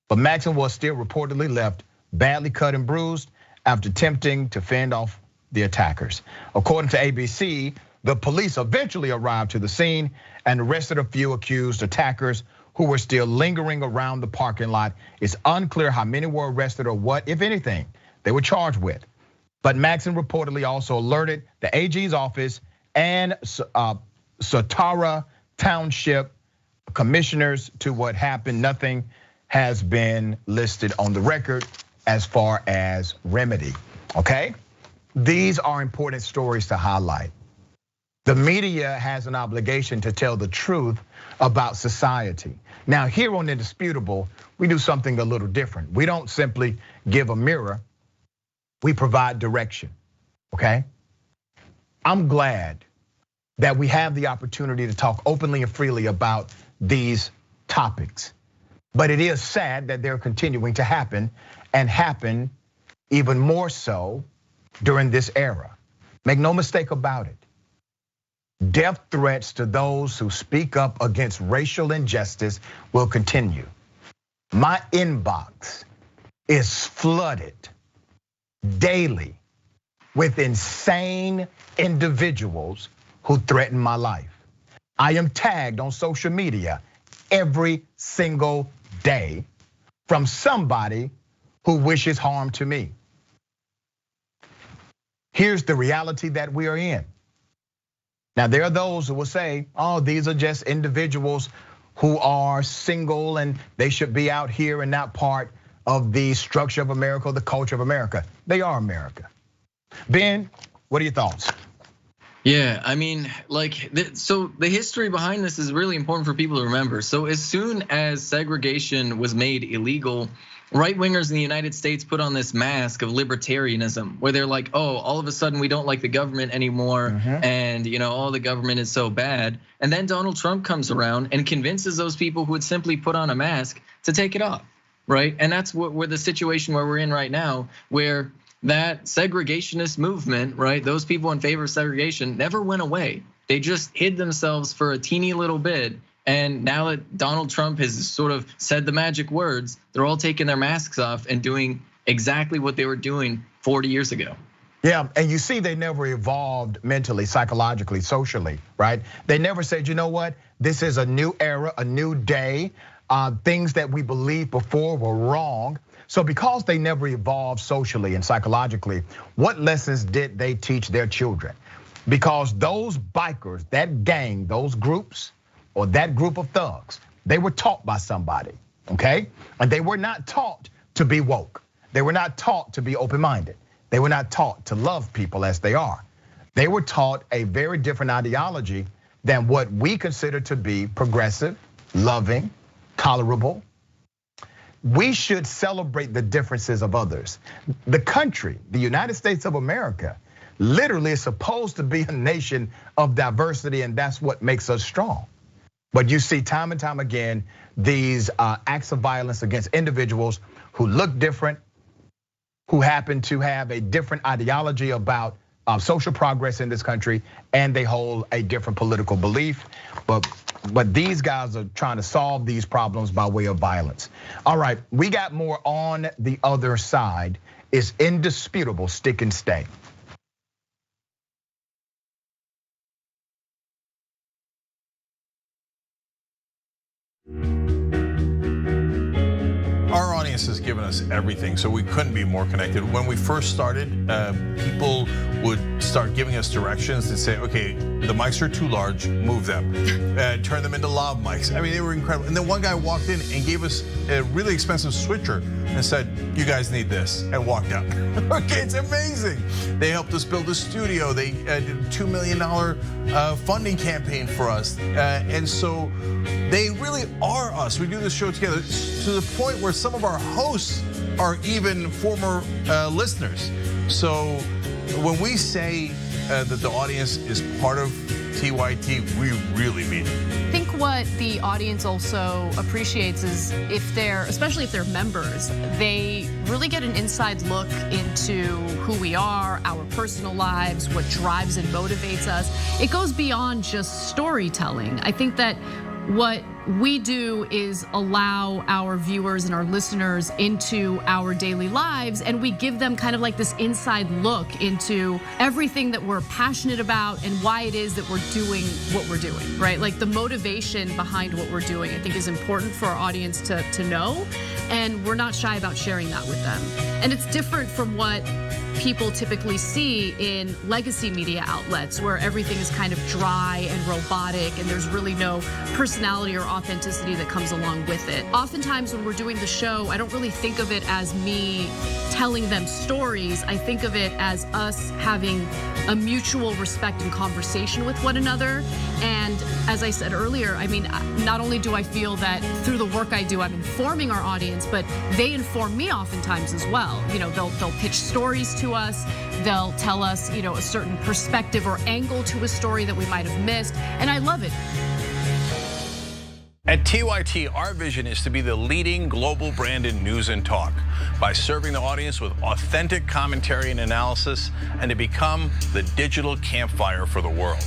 But Maxson was still reportedly left badly cut and bruised after attempting to fend off the attackers. According to ABC, the police eventually arrived to the scene and arrested a few accused attackers who were still lingering around the parking lot. It's unclear how many were arrested or what, if anything, they were charged with. But Maxson reportedly also alerted the AG's office and Swatara Township commissioners to what happened. Nothing has been listed on the record as far as remedy, okay? These are important stories to highlight. The media has an obligation to tell the truth about society. Now, here on Indisputable, we do something a little different. We don't simply give a mirror, we provide direction, okay? I'm glad that we have the opportunity to talk openly and freely about these topics. But it is sad that they're continuing to happen and happen even more so during this era. Make no mistake about it. Death threats to those who speak up against racial injustice will continue. My inbox is flooded daily with insane individuals who threaten my life. I am tagged on social media every single day from somebody who wishes harm to me. Here's the reality that we are in. Now, there are those who will say, oh, these are just individuals who are single and they should be out here and not part of the structure of America, the culture of America. They are America. Ben, what are your thoughts? Yeah, I mean, so the history behind this is really important for people to remember. So as soon as segregation was made illegal, right-wingers in the United States put on this mask of libertarianism where they're like, oh, all of a sudden we don't like the government anymore, and all the government is so bad. And then Donald Trump comes around and convinces those people who would simply put on a mask to take it off, right? And that's what we're the situation where we're in right now, where that segregationist movement, right? Those people in favor of segregation never went away. They just hid themselves for a teeny little bit. And now that Donald Trump has sort of said the magic words, they're all taking their masks off and doing exactly what they were doing 40 years ago. Yeah, and you see they never evolved mentally, psychologically, socially, right? They never said, you know what? This is a new era, a new day. Things that we believed before were wrong. So because they never evolved socially and psychologically, what lessons did they teach their children? Because those bikers, that gang, those groups, or that group of thugs, they were taught by somebody, okay? And they were not taught to be woke. They were not taught to be open-minded. They were not taught to love people as they are. They were taught a very different ideology than what we consider to be progressive, loving, tolerable. We should celebrate the differences of others. The country, the United States of America, literally is supposed to be a nation of diversity, and that's what makes us strong. But you see time and time again, these acts of violence against individuals who look different, who happen to have a different ideology about social progress in this country, and they hold a different political belief. But these guys are trying to solve these problems by way of violence. All right, we got more on the other side. It's indisputable, stick and stay. Our audience has given us everything, so we couldn't be more connected. When we first started, people would start giving us directions and say, okay, the mics are too large, move them. Turn them into lav mics. I mean, they were incredible. And then one guy walked in and gave us a really expensive switcher and said, you guys need this, and walked out. Okay, it's amazing. They helped us build a studio. They did a $2 million funding campaign for us. And so they really are us. We do this show together to the point where some of our hosts are even former listeners. So when we say that the audience is part of TYT, we really mean it. I think what the audience also appreciates is especially if they're members, they really get an inside look into who we are, our personal lives, what drives and motivates us. It goes beyond just storytelling. I think that what we do is allow our viewers and our listeners into our daily lives, and we give them kind of like this inside look into everything that we're passionate about and why it is that we're doing what we're doing, right? Like the motivation behind what we're doing, I think is important for our audience to know, and we're not shy about sharing that with them. And it's different from what people typically see in legacy media outlets where everything is kind of dry and robotic and there's really no personality or authenticity that comes along with it. Oftentimes when we're doing the show, I don't really think of it as me telling them stories. I think of it as us having a mutual respect and conversation with one another. And as I said earlier, I mean, not only do I feel that through the work I do, I'm informing our audience, but they inform me oftentimes as well. You know, they'll pitch stories to us. They'll tell us, you know, a certain perspective or angle to a story that we might have missed. And I love it. At TYT, our vision is to be the leading global brand in news and talk by serving the audience with authentic commentary and analysis and to become the digital campfire for the world.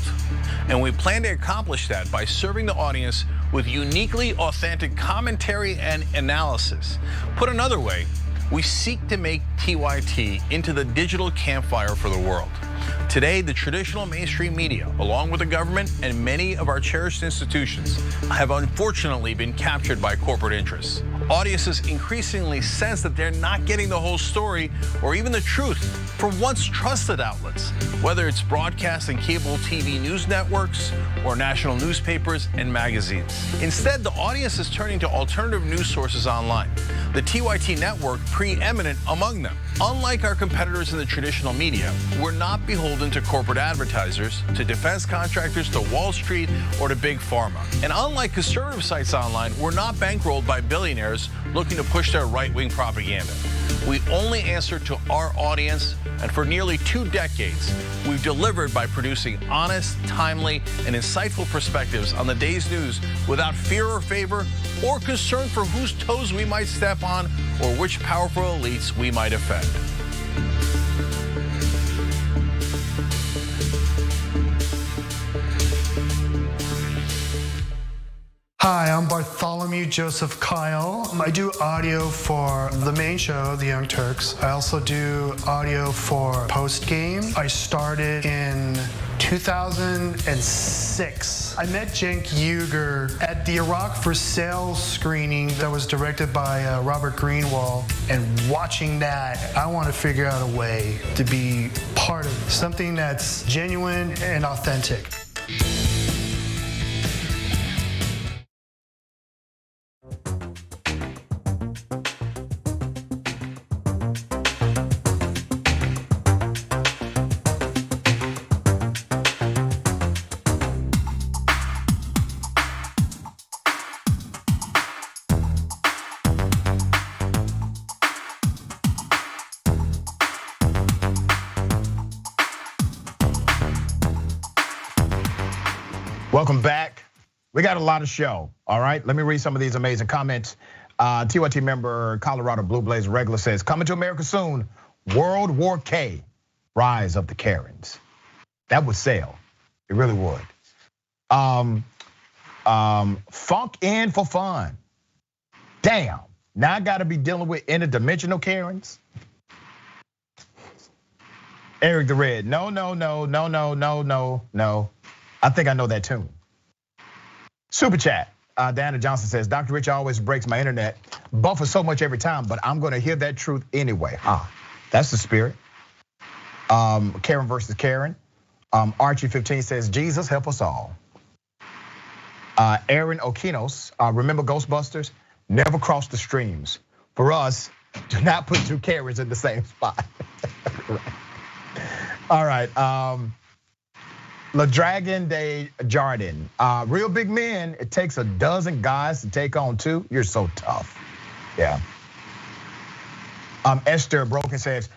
And we plan to accomplish that by serving the audience with uniquely authentic commentary and analysis. Put another way, we seek to make TYT into the digital campfire for the world. Today, the traditional mainstream media, along with the government and many of our cherished institutions, have unfortunately been captured by corporate interests. Audiences increasingly sense that they're not getting the whole story or even the truth from once trusted outlets, whether it's broadcast and cable TV news networks or national newspapers and magazines. Instead, the audience is turning to alternative news sources online, the TYT network preeminent among them. Unlike our competitors in the traditional media, we're not beholden to corporate advertisers, to defense contractors, to Wall Street, or to big pharma. And unlike conservative sites online, we're not bankrolled by billionaires looking to push their right-wing propaganda. We only answer to our audience, and for nearly 2 decades, we've delivered by producing honest, timely, and insightful perspectives on the day's news without fear or favor or concern for whose toes we might step on or which powerful elites we might offend. Hi, I'm Bartholomew Joseph Kyle. I do audio for the main show, The Young Turks. I also do audio for Post Game. I started in 2006. I met Cenk Uygur at the Iraq for Sale screening that was directed by Robert Greenwald. And watching that, I want to figure out a way to be part of something that's genuine and authentic. Welcome back. We got a lot of show, all right? Let me read some of these amazing comments. TYT member, Colorado Blue Blaze Regular says, coming to America soon, World War K, rise of the Karens. That would sell, it really would. Funk in for fun. Damn, now I gotta be dealing with interdimensional Karens. Eric the Red, no. I think I know that tune. Super chat, Diana Johnson says, Dr. Rich always breaks my internet, buffer so much every time, but I'm gonna hear that truth anyway. That's the spirit. Karen versus Karen. Archie 15 says, Jesus help us all. Aaron Okinos, remember Ghostbusters? Never cross the streams. For us, do not put 2 Karens in the same spot. All right, La Dragon de Jardin. Real big men, it takes a dozen guys to take on 2. You're so tough. Yeah. Esther Broken says,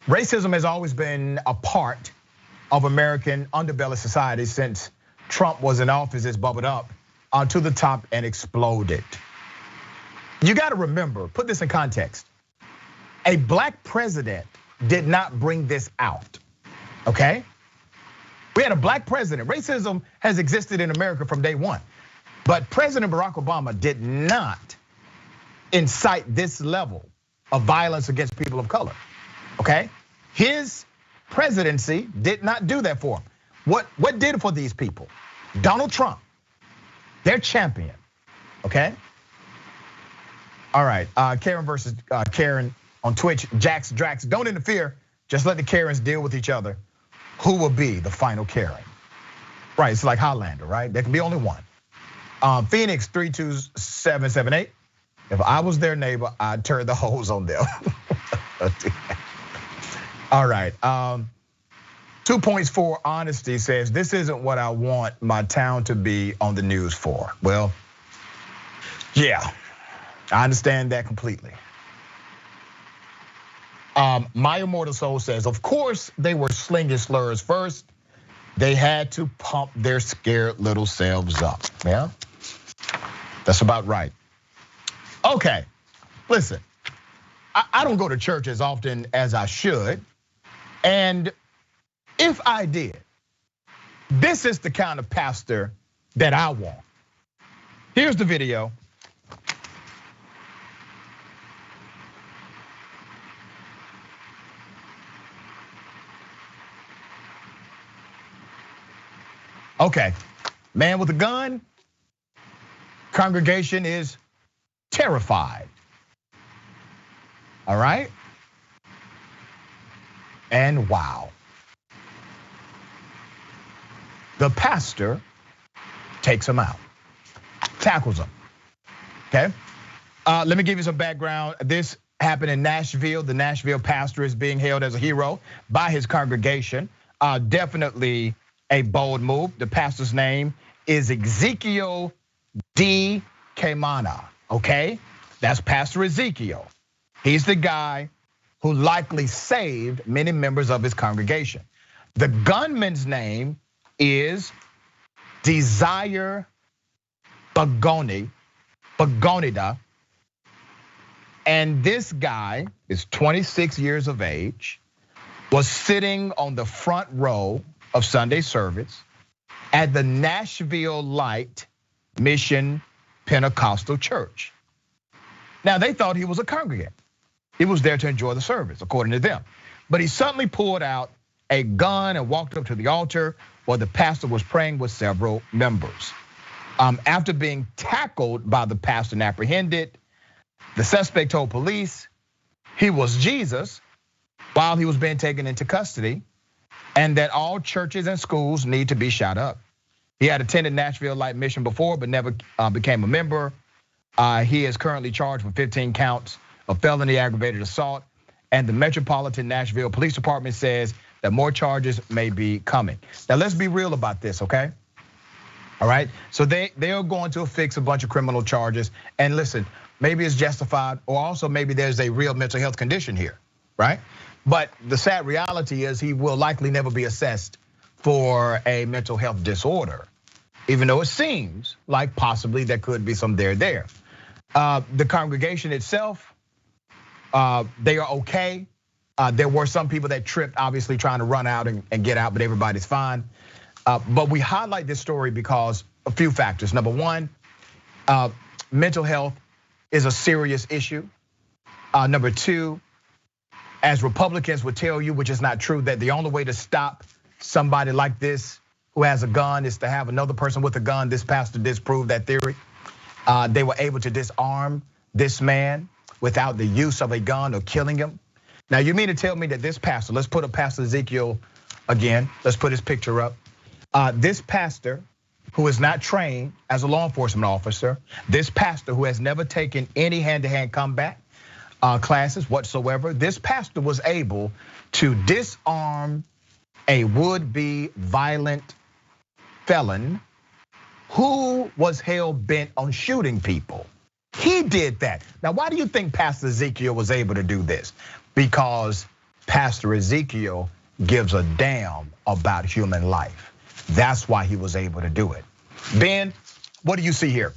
racism has always been a part of American underbelly society since Trump was in office. It's bubbled up to the top and exploded. You gotta remember, put this in context. A black president did not bring this out, okay? We had a black president. Racism has existed in America from day one. But President Barack Obama did not incite this level of violence against people of color, okay? His presidency did not do that for him. What did it for these people? Donald Trump, their champion, okay? All right, Karen versus Karen on Twitch, Jax Drax, don't interfere, just let the Karens deal with each other. Who will be the final Karen? Right, it's like Highlander, right? There can be only one. Phoenix 32778. If I was their neighbor, I'd turn the hose on them. All right, 2 points for honesty says, this isn't what I want my town to be on the news for. Well, yeah, I understand that completely. My Immortal Soul says, of course they were slinging slurs first. They had to pump their scared little selves up, yeah? That's about right. Okay, listen, I don't go to church as often as I should. And if I did, this is the kind of pastor that I want. Here's the video. Okay, man with a gun, congregation is terrified. All right? And wow. The pastor takes him out, tackles him, okay? Let me give you some background. This happened in Nashville. The Nashville pastor is being hailed as a hero by his congregation. Definitely a bold move. The pastor's name is Ezekiel D. Kamana, okay? That's Pastor Ezekiel. He's the guy who likely saved many members of his congregation. The gunman's name is Desire Bagonida. And this guy is 26 years of age, was sitting on the front row of Sunday service at the Nashville Light Mission Pentecostal Church. Now, they thought he was a congregant. He was there to enjoy the service, according to them. But he suddenly pulled out a gun and walked up to the altar while the pastor was praying with several members. After being tackled by the pastor and apprehended, the suspect told police he was Jesus while he was being taken into custody, and that all churches and schools need to be shot up. He had attended Nashville Light Mission before, but never became a member. He is currently charged with 15 counts of felony aggravated assault, and the Metropolitan Nashville Police Department says that more charges may be coming. Now let's be real about this, okay? All right, so they are going to affix a bunch of criminal charges, and listen, maybe it's justified, or also maybe there's a real mental health condition here, right? But the sad reality is he will likely never be assessed for a mental health disorder, even though it seems like possibly there could be some there. The congregation itself, they are okay. There were some people that tripped, obviously trying to run out and get out, but everybody's fine. But we highlight this story because a few factors. Number one, mental health is a serious issue. Number two, as Republicans would tell you, which is not true, that the only way to stop somebody like this who has a gun is to have another person with a gun. This pastor disproved that theory. They were able to disarm this man without the use of a gun or killing him. Now you mean to tell me that this pastor, let's put up Pastor Ezekiel again, let's put his picture up. This pastor who is not trained as a law enforcement officer, this pastor who has never taken any hand-to-hand combat classes whatsoever, this pastor was able to disarm a would-be violent felon who was hell-bent on shooting people. He did that. Now, why do you think Pastor Ezekiel was able to do this? Because Pastor Ezekiel gives a damn about human life. That's why he was able to do it. Ben, what do you see here?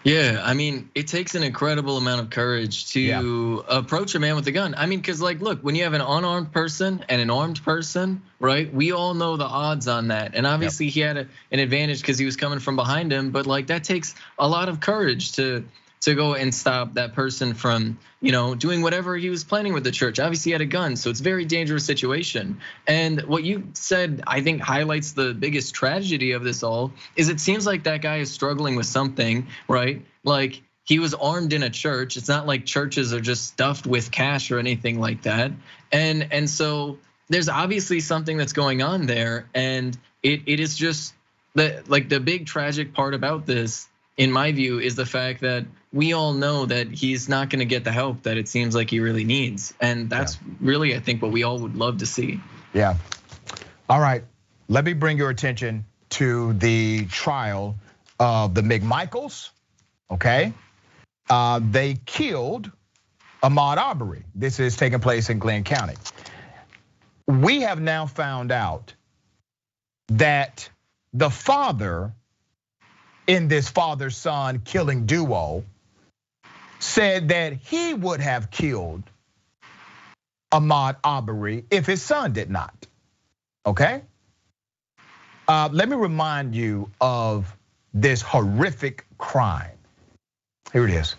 Yeah, I mean, it takes an incredible amount of courage to approach a man with a gun. I mean, because like, look, when you have an unarmed person and an armed person, right? We all know the odds on that. And obviously he had an advantage because he was coming from behind him, but like that takes a lot of courage to go and stop that person from, doing whatever he was planning with the church. Obviously he had a gun, so it's a very dangerous situation. And what you said, I think highlights the biggest tragedy of this all, is it seems like that guy is struggling with something, right? Like he was armed in a church. It's not like churches are just stuffed with cash or anything like that. And so there's obviously something that's going on there. And it is just the big tragic part about this, in my view, is the fact that we all know that he's not gonna get the help that it seems like he really needs. And that's really, I think, what we all would love to see. Yeah, all right, let me bring your attention to the trial of the McMichaels, okay? They killed Ahmaud Arbery. This is taking place in Glenn County. We have now found out that the father in this father-son killing duo said that he would have killed Ahmaud Arbery if his son did not, okay? Let me remind you of this horrific crime. Here it is.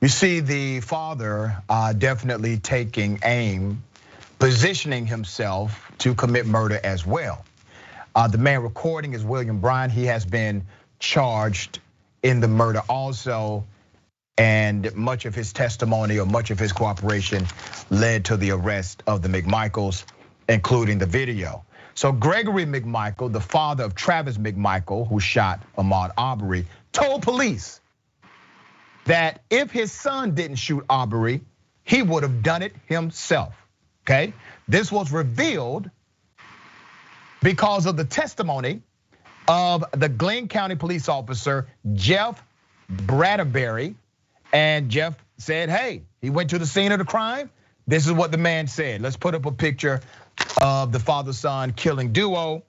You see the father definitely taking aim, positioning himself to commit murder as well. The man recording is William Bryan. He has been charged in the murder also, and much of his testimony or much of his cooperation led to the arrest of the McMichaels, including the video. So Gregory McMichael, the father of Travis McMichael, who shot Ahmaud Arbery, told police that if his son didn't shoot Arbery, he would have done it himself, okay? This was revealed because of the testimony of the Glenn County police officer, Jeff Bradbury. And Jeff said, hey, he went to the scene of the crime. This is what the man said. Let's put up a picture of the father-son killing duo.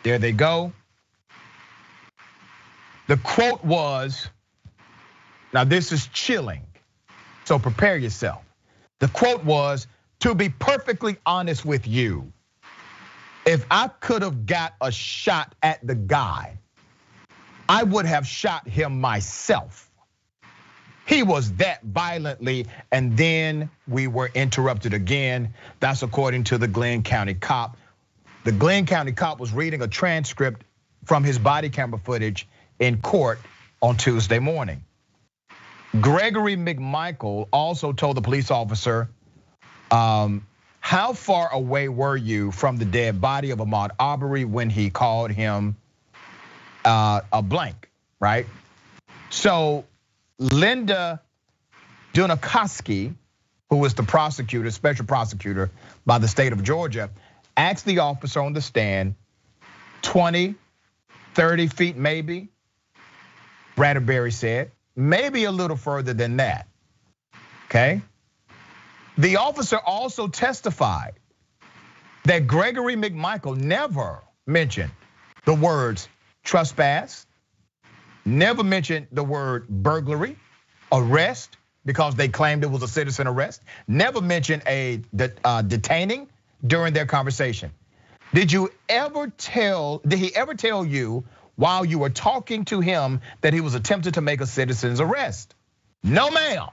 There they go. The quote was, now this is chilling, so prepare yourself. The quote was, to be perfectly honest with you, if I could have got a shot at the guy, I would have shot him myself. He was that violently, and then we were interrupted again. That's according to the Glenn County cop. The Glenn County cop was reading a transcript from his body camera footage in court on Tuesday morning. Gregory McMichael also told the police officer, how far away were you from the dead body of Ahmaud Arbery when he called him a blank, right? So Linda Dunikoski, who was the prosecutor, special prosecutor by the state of Georgia, asked the officer on the stand, 20, 30 feet maybe, Bradbury said. Maybe a little further than that, okay? The officer also testified that Gregory McMichael never mentioned the words trespass, never mentioned the word burglary, arrest, because they claimed it was a citizen arrest, never mentioned a detaining during their conversation. Did he ever tell you while you were talking to him that he was attempting to make a citizen's arrest? No, ma'am.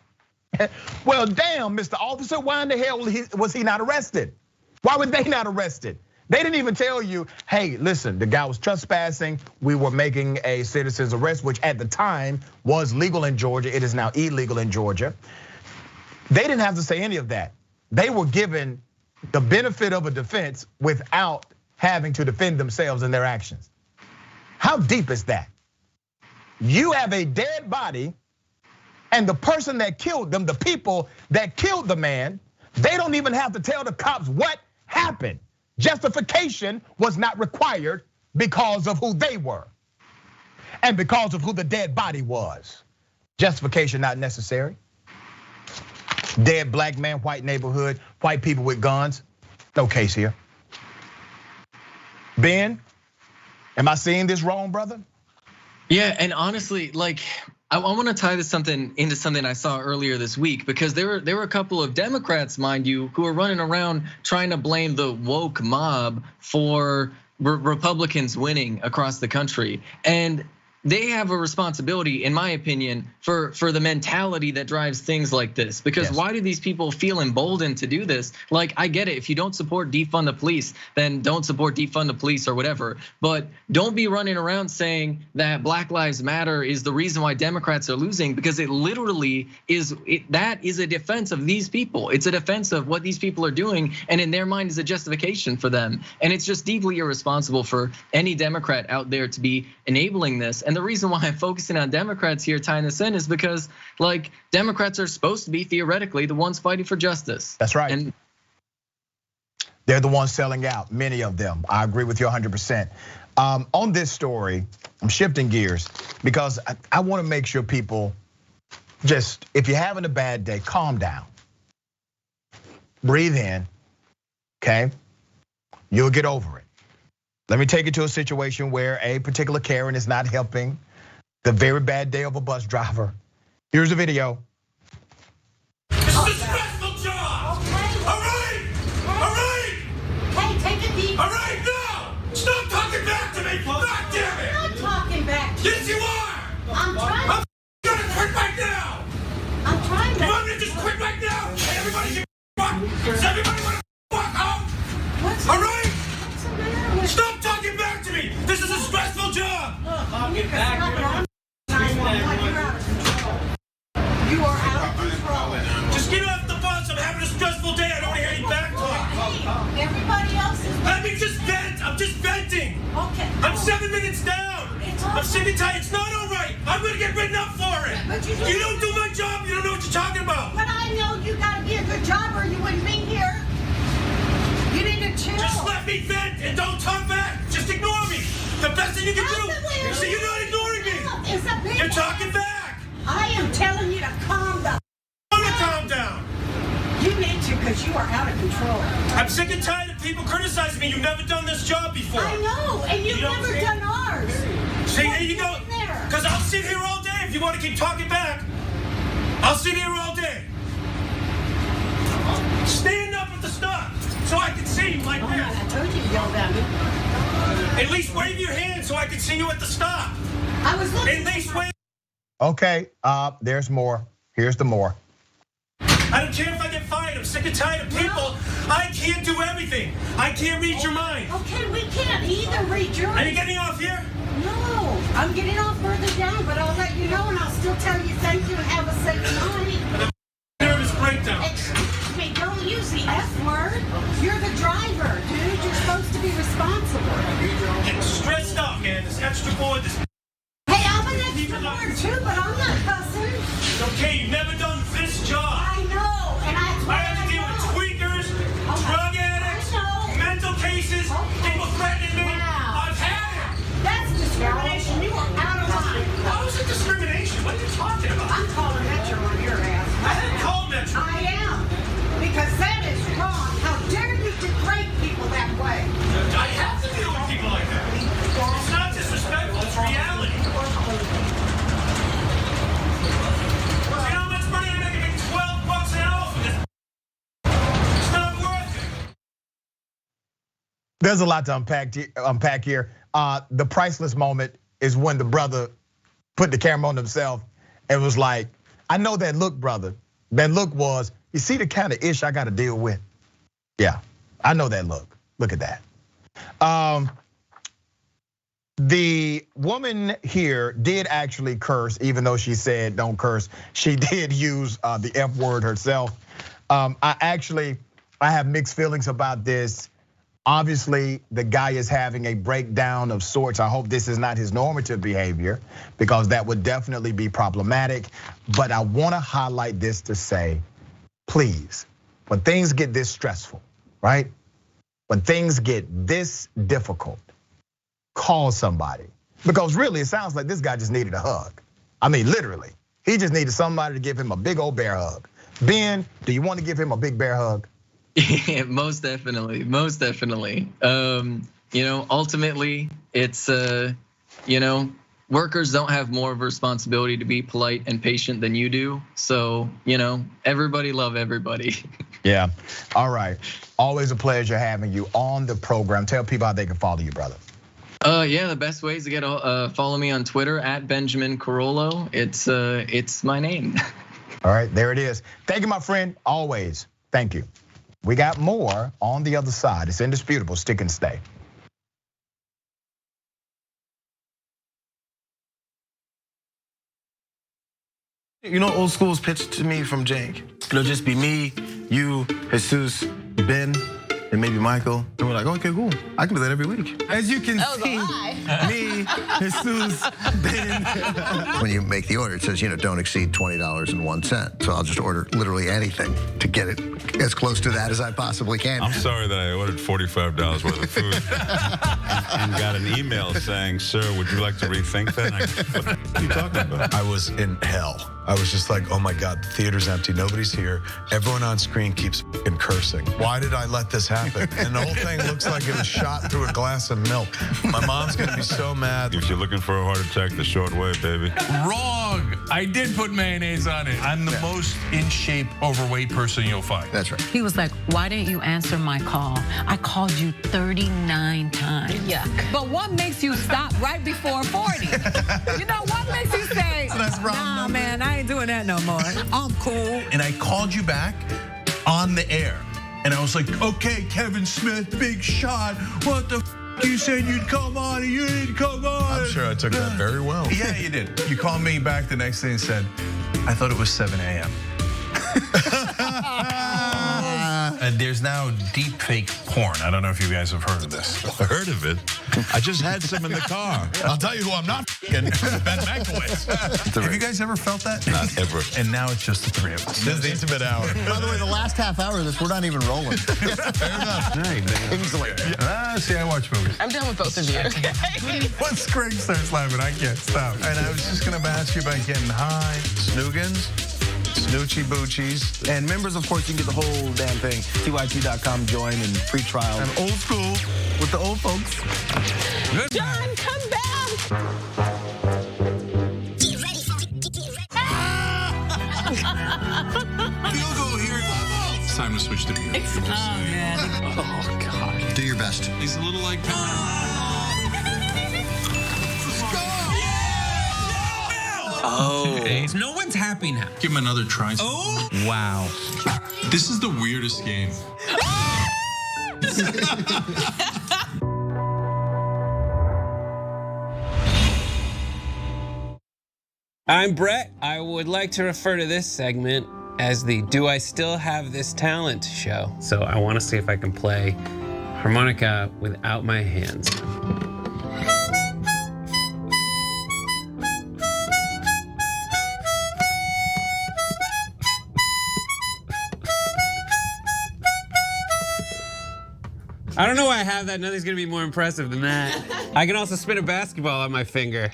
Well, damn, Mr. Officer, why in the hell was he not arrested? Why were they not arrested? They didn't even tell you, hey, listen, the guy was trespassing. We were making a citizen's arrest, which at the time was legal in Georgia. It is now illegal in Georgia. They didn't have to say any of that. They were given the benefit of a defense without having to defend themselves in their actions. How deep is that? You have a dead body, and the person that killed them, the people that killed the man, they don't even have to tell the cops what happened. Justification was not required because of who they were and because of who the dead body was. Justification not necessary. Dead black man, white neighborhood, white people with guns. No case here. Ben, am I seeing this wrong, brother? Yeah, and honestly, like, I want to tie this into something I saw earlier this week, because there were a couple of Democrats, mind you, who are running around trying to blame the woke mob for Republicans winning across the country. And they have a responsibility, in my opinion, for the mentality that drives things like this. Because why do these people feel emboldened to do this? Like, I get it. If you don't support defund the police, then don't support defund the police or whatever. But don't be running around saying that Black Lives Matter is the reason why Democrats are losing, because it literally is. That is a defense of these people. It's a defense of what these people are doing, and in their mind is a justification for them. And it's just deeply irresponsible for any Democrat out there to be enabling this. And the reason why I'm focusing on Democrats here, tying this in, is because like Democrats are supposed to be theoretically the ones fighting for justice. That's right. And they're the ones selling out, many of them. I agree with you 100%. On this story, I'm shifting gears because I want to make sure people just, if you're having a bad day, calm down. Breathe in, okay? You'll get over it. Let me take you to a situation where a particular Karen is not helping the very bad day of a bus driver. Here's the video. This is a stressful job. Okay. All right. Hey, take a deep. All right, now. Stop talking back to me. God damn it. I'm not talking back to you. Yes, you are. I'm trying. I'm gonna quit right now. I'm trying to. You want me to just quit right now? Hey, everybody, does everybody want to walk home? All right. Stop talking back to me! This is a stressful job! Get back. You are out of control. Just get off the bus. I'm having a stressful day. I don't want to hear you back talk. Everybody else is. Let me just vent. I'm just venting. Okay. I'm 7 minutes down. I'm sick and tired. It's not all right. I'm going to get written up for it. But you don't do my job. You don't know what you're talking about. But I know you got to be a good job or you wouldn't be here. You need to chill. Just let me vent and don't talk back. Just ignore me. The best thing you can do. So you're not ignoring me. You're talking back. I am telling you to calm down. I'm going to calm down. You need to, because you are out of control. I'm sick and tired of people criticizing me. You've never done this job before. I know, and you've never done ours. See, here you go. Because I'll sit here all day if you want to keep talking back. I'll sit here all day. Stand up at the stop so I can see you like this. I told you to yell at me. At least wave your hand so I can see you at the stop. I was looking. At least wave. Okay, there's more. Here's the more. I don't care if I get fired. I'm sick and tired of people. I can't do everything. I can't read your mind. Okay, we can't either read your mind. Are you getting off here? No, I'm getting off further down, but I'll let you know and I'll still tell you thank you and have a safe night. Nervous breakdown. Excuse me, don't use the F word. You're the driver, dude. You're supposed to be responsible. Getting stressed out, man. This extra board, this. Hey, I'm an extra board too, but I'm not cussing. It's okay, you've never done this job. I know, and I have to deal with tweakers, drug addicts, mental cases, people threatening me. I've had it. That's discrimination. You are out of line. How is it discrimination? What are you talking about? I'm calling Metro on your ass. I didn't call Metro. I am, because that is wrong. How dare you degrade people that way? I have to deal with people like that. It's not disrespectful, it's reality. You know how much money I'm making? $12 an hour for this. It's not worth it. There's a lot to unpack here. The priceless moment is when the brother put the camera on himself and was like, I know that look, brother. That look was, you see the kind of ish I got to deal with? Yeah, I know that look. Look at that. The woman here did actually curse, even though she said don't curse. She did use the F word herself. I have mixed feelings about this. Obviously, the guy is having a breakdown of sorts. I hope this is not his normative behavior, because that would definitely be problematic. But I want to highlight this to say, please, when things get this stressful, right? When things get this difficult, call somebody. Because really, it sounds like this guy just needed a hug. I mean, literally, he just needed somebody to give him a big old bear hug. Ben, do you want to give him a big bear hug? Yeah, most definitely, most definitely. Ultimately, it's workers don't have more of a responsibility to be polite and patient than you do. So, everybody love everybody. Yeah. All right. Always a pleasure having you on the program. Tell people how they can follow you, brother. Yeah, the best way is to get follow me on Twitter at Benjamin Carollo. It's my name. All right, there it is. Thank you, my friend. Always. Thank you. We got more on the other side. It's indisputable. Stick and stay. You know, old school's pitched to me from Jank. It'll just be me, you, Jesus, Ben, and maybe Michael. And we're like, okay, cool. I can do that every week. As you can see, me, Jesus, Ben. When you make the order, it says, don't exceed $20.01. So I'll just order literally anything to get it as close to that as I possibly can. I'm sorry that I ordered $45 worth of food and got an email saying, sir, would you like to rethink that? What are you talking about? I was in hell. I was just like, oh my God, the theater's empty, nobody's here. Everyone on screen keeps fucking cursing. Why did I let this happen? And the whole thing looks like it was shot through a glass of milk. My mom's gonna be so mad. If you're looking for a heart attack, the short way, baby. Wrong. I did put mayonnaise on it. I'm the most in shape, overweight person you'll find. That's right. He was like, why didn't you answer my call? I called you 39 times. Yuck. But what makes you stop right before 40? What makes you say, nah, man, I ain't doing that no more. I'm cool. And I called you back on the air. And I was like, okay, Kevin Smith, big shot. What the you said you'd come on and you didn't come on. I'm sure I took that very well. Yeah, you did. You called me back the next day and said, I thought it was 7 a.m. And there's now deep fake porn. I don't know if you guys have heard of this. I heard of it. I just had some in the car. I'll tell you who I'm not Ben Mankiewicz. Have you guys ever felt that? Not ever. And now it's just the three of us. This is the intimate hour. By the way, the last half hour of this, we're not even rolling. Fair enough. Kingsley. See, I watch movies. I'm done with both of you. Once Greg starts laughing, I can't stop. And I was just gonna ask you about getting high, snoogans, snoochie boochies. And members, of course, you can get the whole damn thing. TYT.com, join, and free trial. I'm old school with the old folks. Good. John, come back! Field goal here. It's time to switch to music. Oh, man. Oh, God. Do your best. He's a little like... Oh. No one's happy now. Give him another try. Oh. Wow. This is the weirdest game. I'm Brett. I would like to refer to this segment as the Do I Still Have This Talent show. So I want to see if I can play harmonica without my hands. I don't know why I have that. Nothing's gonna be more impressive than that. I can also spin a basketball on my finger.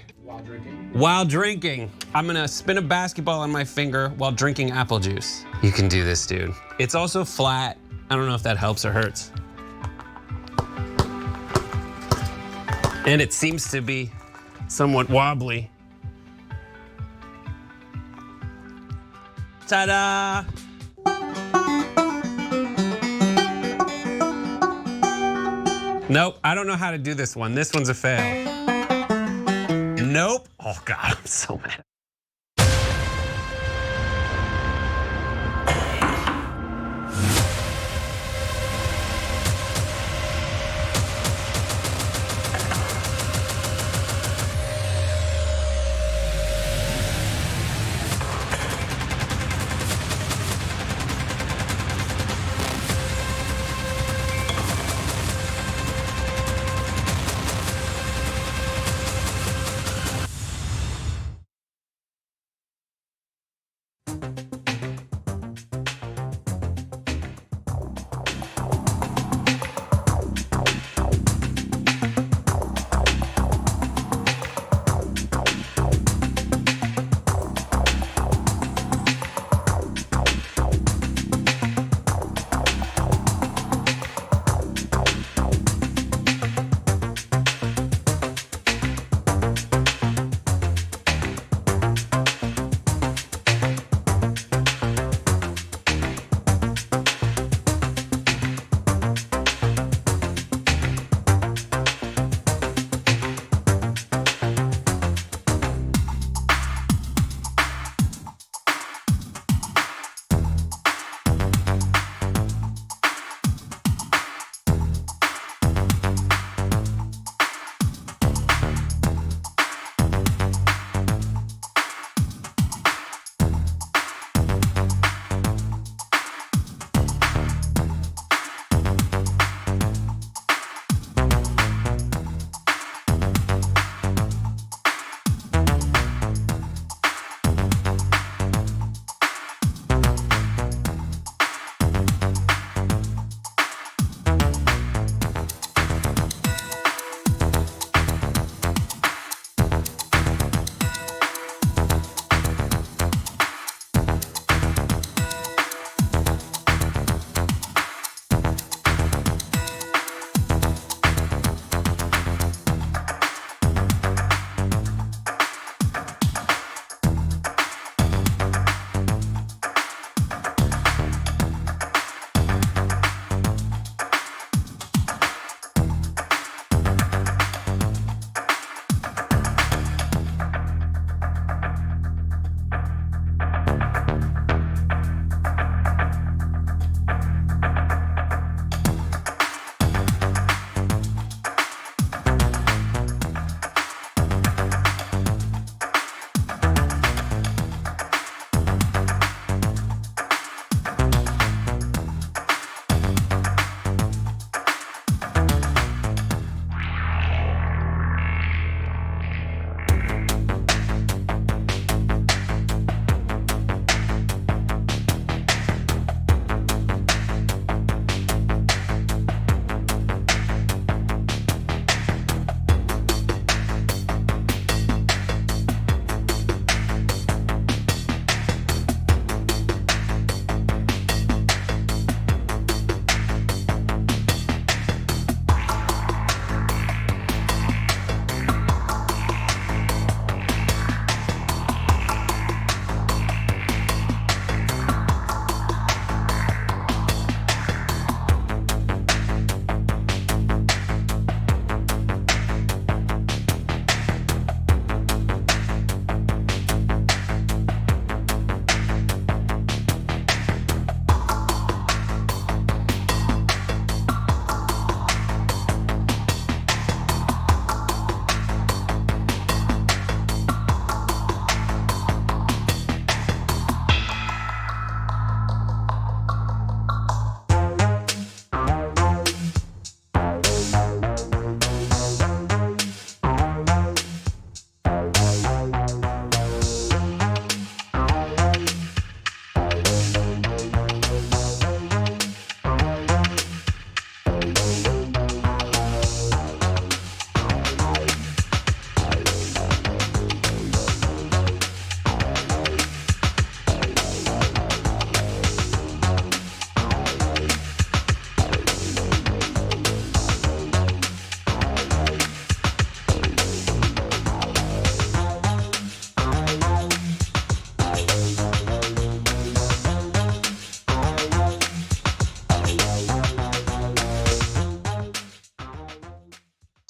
While drinking. I'm gonna spin a basketball on my finger while drinking apple juice. You can do this, dude. It's also flat. I don't know if that helps or hurts. And it seems to be somewhat wobbly. Ta-da! Nope, I don't know how to do this one. This one's a fail. Nope. Oh God, I'm so mad.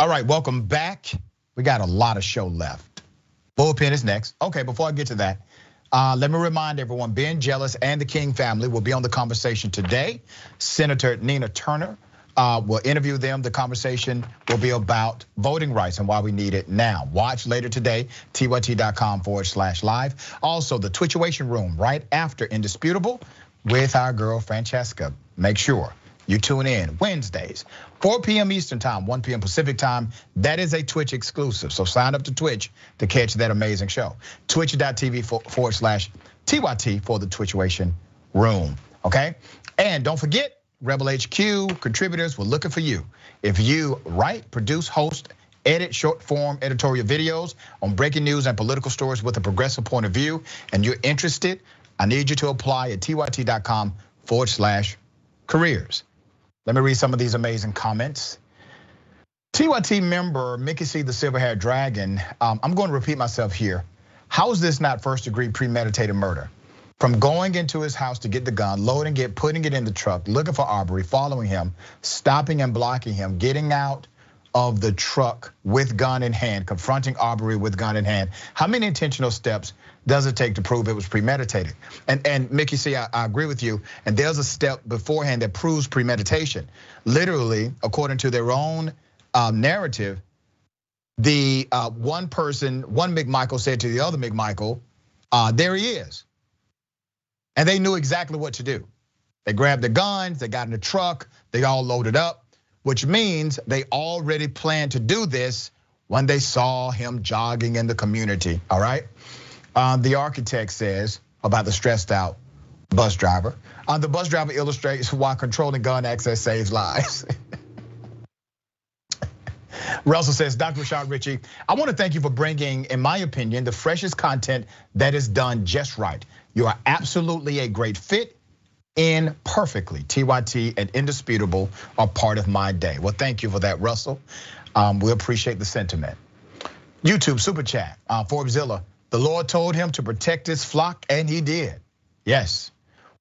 All right, welcome back. We got a lot of show left. Bullpen is next. Okay, before I get to that, let me remind everyone, Ben Jealous and the King family will be on the conversation today. Senator Nina Turner will interview them. The conversation will be about voting rights and why we need it now. Watch later today, tyt.com/live. Also, the Twitchuation Room right after Indisputable with our girl Francesca. Make sure you tune in Wednesdays, 4 p.m. Eastern time, 1 p.m. Pacific time. That is a Twitch exclusive. So sign up to Twitch to catch that amazing show. Twitch.tv/TYT for the Twitchuation Room, okay? And don't forget, Rebel HQ contributors, we're looking for you. If you write, produce, host, edit short form editorial videos on breaking news and political stories with a progressive point of view, and you're interested, I need you to apply at tyt.com/careers. Let me read some of these amazing comments. TYT member Mickey C, the Silver-Haired Dragon. I'm going to repeat myself here. How is this not first-degree premeditated murder? From going into his house to get the gun, loading it, putting it in the truck, looking for Arbery, following him, stopping and blocking him, getting out of the truck with gun in hand, confronting Arbery with gun in hand. How many intentional steps does it take to prove it was premeditated? And Mickey C, I agree with you. And there's a step beforehand that proves premeditation. Literally, according to their own narrative, the one McMichael said to the other McMichael, there he is. And they knew exactly what to do. They grabbed the guns, they got in the truck, they all loaded up, which means they already planned to do this when they saw him jogging in the community, all right? The architect says about the stressed out bus driver. The bus driver illustrates why controlling gun access saves lives. Russell says, Dr. Rashad Ritchie, I want to thank you for bringing, in my opinion, the freshest content that is done just right. You are absolutely a great fit in perfectly. TYT and Indisputable are part of my day. Well, thank you for that, Russell. We appreciate the sentiment. YouTube super chat, Forbesilla. The Lord told him to protect his flock, and he did. Yes.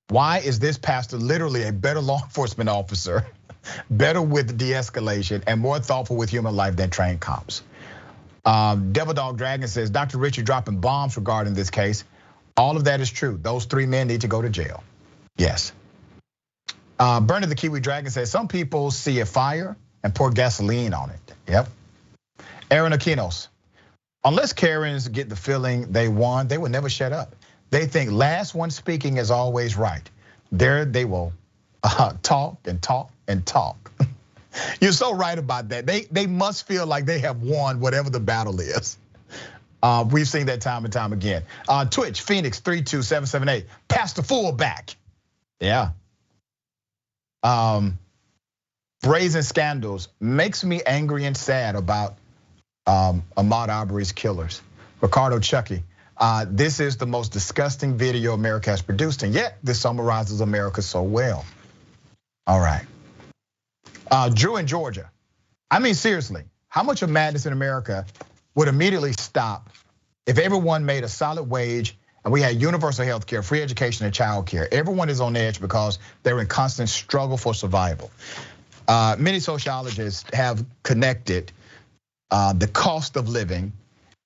Why is this pastor literally a better law enforcement officer, better with de-escalation, and more thoughtful with human life than trained cops? Devil Dog Dragon says, Dr. Ritchie dropping bombs regarding this case. All of that is true. Those 3 men need to go to jail. Yes. Bernard the Kiwi Dragon says, some people see a fire and pour gasoline on it. Yep. Aaron Aquinos, unless Karens get the feeling they won, they will never shut up. They think last one speaking is always right. There they will talk and talk and talk. You're so right about that. They must feel like they have won whatever the battle is. We've seen that time and time again. Twitch, Phoenix 32778, Pastor Fullback. Yeah. Brazen scandals makes me angry and sad about Ahmaud Arbery's killers. Ricardo Chucky, this is the most disgusting video America has produced, and yet this summarizes America so well. All right. Drew in Georgia. I mean, seriously, how much of madness in America would immediately stop if everyone made a solid wage and we had universal health care, free education, and child care? Everyone is on edge because they're in constant struggle for survival. Many sociologists have connected the cost of living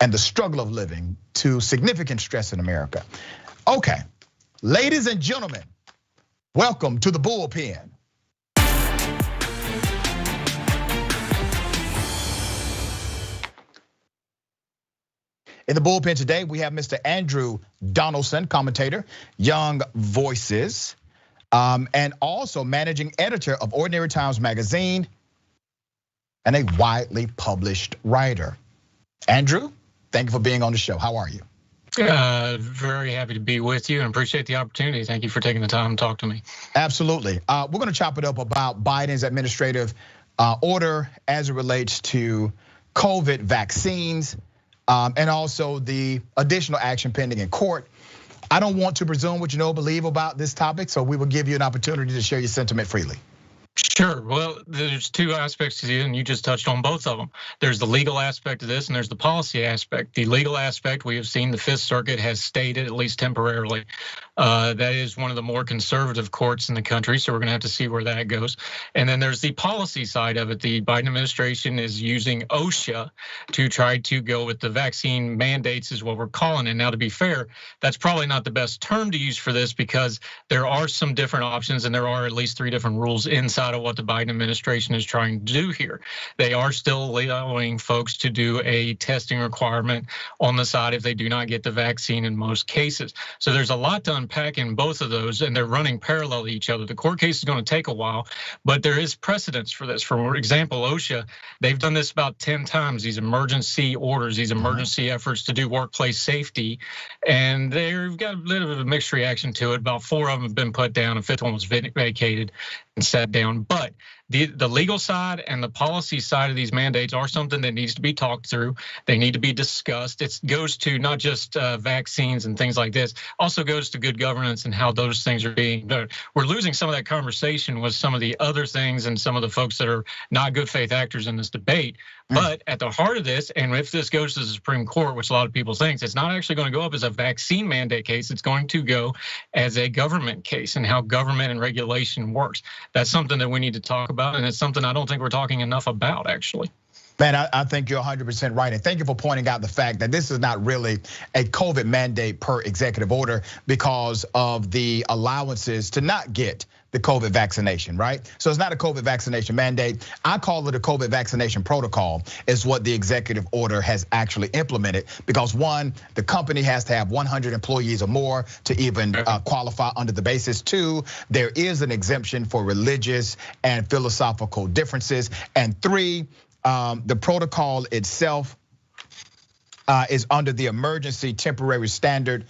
and the struggle of living to significant stress in America. Okay, ladies and gentlemen, welcome to the bullpen. In the bullpen today, we have Mr. Andrew Donaldson, commentator, Young Voices, and also managing editor of Ordinary Times Magazine and a widely published writer. Andrew, thank you for being on the show. How are you? Very happy to be with you and appreciate the opportunity. Thank you for taking the time to talk to me. Absolutely. We're going to chop it up about Biden's administrative order as it relates to COVID vaccines. And also the additional action pending in court. I don't want to presume what you know or believe about this topic, so we will give you an opportunity to share your sentiment freely. Sure. Well, there's two aspects to it, and you just touched on both of them. There's the legal aspect of this, and there's the policy aspect. The legal aspect, we have seen the Fifth Circuit has stated, at least temporarily, that is one of the more conservative courts in the country, so we're gonna have to see where that goes. And then there's the policy side of it. The Biden administration is using OSHA to try to go with the vaccine mandates is what we're calling it. Now, to be fair, that's probably not the best term to use for this because there are some different options and there are at least 3 different rules inside of what the Biden administration is trying to do here. They are still allowing folks to do a testing requirement on the side if they do not get the vaccine in most cases. So there's a lot to unpack in both of those, and they're running parallel to each other. The court case is going to take a while, but there is precedence for this. For example, OSHA, they've done this about 10 times, these emergency orders, these emergency efforts to do workplace safety, and they've got a bit of a mixed reaction to it. About 4 of them have been put down, a 5th one was vacated and sat down. But the legal side and the policy side of these mandates are something that needs to be talked through. They need to be discussed. It goes to not just vaccines and things like this, also goes to good governance and how those things are being done. We're losing some of that conversation with some of the other things and some of the folks that are not good faith actors in this debate. But at the heart of this, and if this goes to the Supreme Court, which a lot of people think, it's not actually going to go up as a vaccine mandate case. It's going to go as a government case and how government and regulation works. That's something that we need to talk about, and it's something I don't think we're talking enough about, actually. Man, I think you're 100% right. And thank you for pointing out the fact that this is not really a COVID mandate per executive order because of the allowances to not get the COVID vaccination, right? So it's not a COVID vaccination mandate. I call it a COVID vaccination protocol is what the executive order has actually implemented because 1, the company has to have 100 employees or more to even qualify under the basis. 2, there is an exemption for religious and philosophical differences. And 3, the protocol itself is under the emergency temporary standard,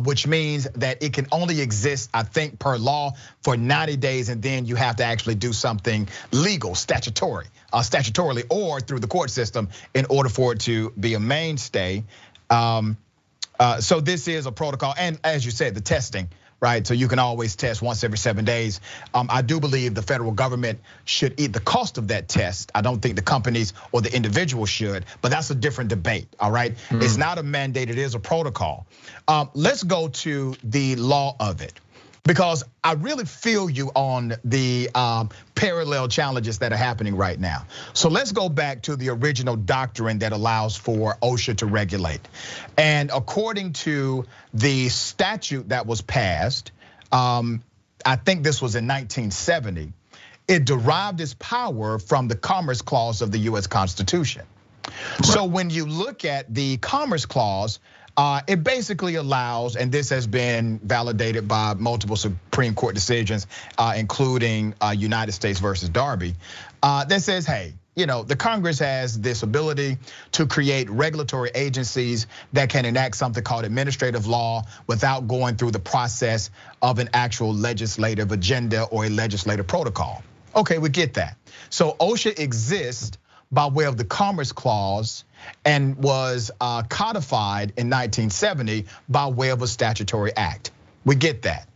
which means that it can only exist, I think, per law for 90 days, and then you have to actually do something legal, statutorily, or through the court system in order for it to be a mainstay. So this is a protocol, and as you said, the testing. Right, so you can always test once every 7 days. I do believe the federal government should eat the cost of that test. I don't think the companies or the individuals should, but that's a different debate, all right? It's not a mandate, it is a protocol. Let's go to the law of it, because I really feel you on the parallel challenges that are happening right now. So let's go back to the original doctrine that allows for OSHA to regulate. And according to the statute that was passed, I think this was in 1970, it derived its power from the Commerce Clause of the US Constitution. So when you look at the Commerce Clause, it basically allows, and this has been validated by multiple Supreme Court decisions, including United States versus Darby, that says, hey, the Congress has this ability to create regulatory agencies that can enact something called administrative law without going through the process of an actual legislative agenda or a legislative protocol. Okay, we get that. So OSHA exists by way of the Commerce Clause and was codified in 1970 by way of a statutory act. We get that.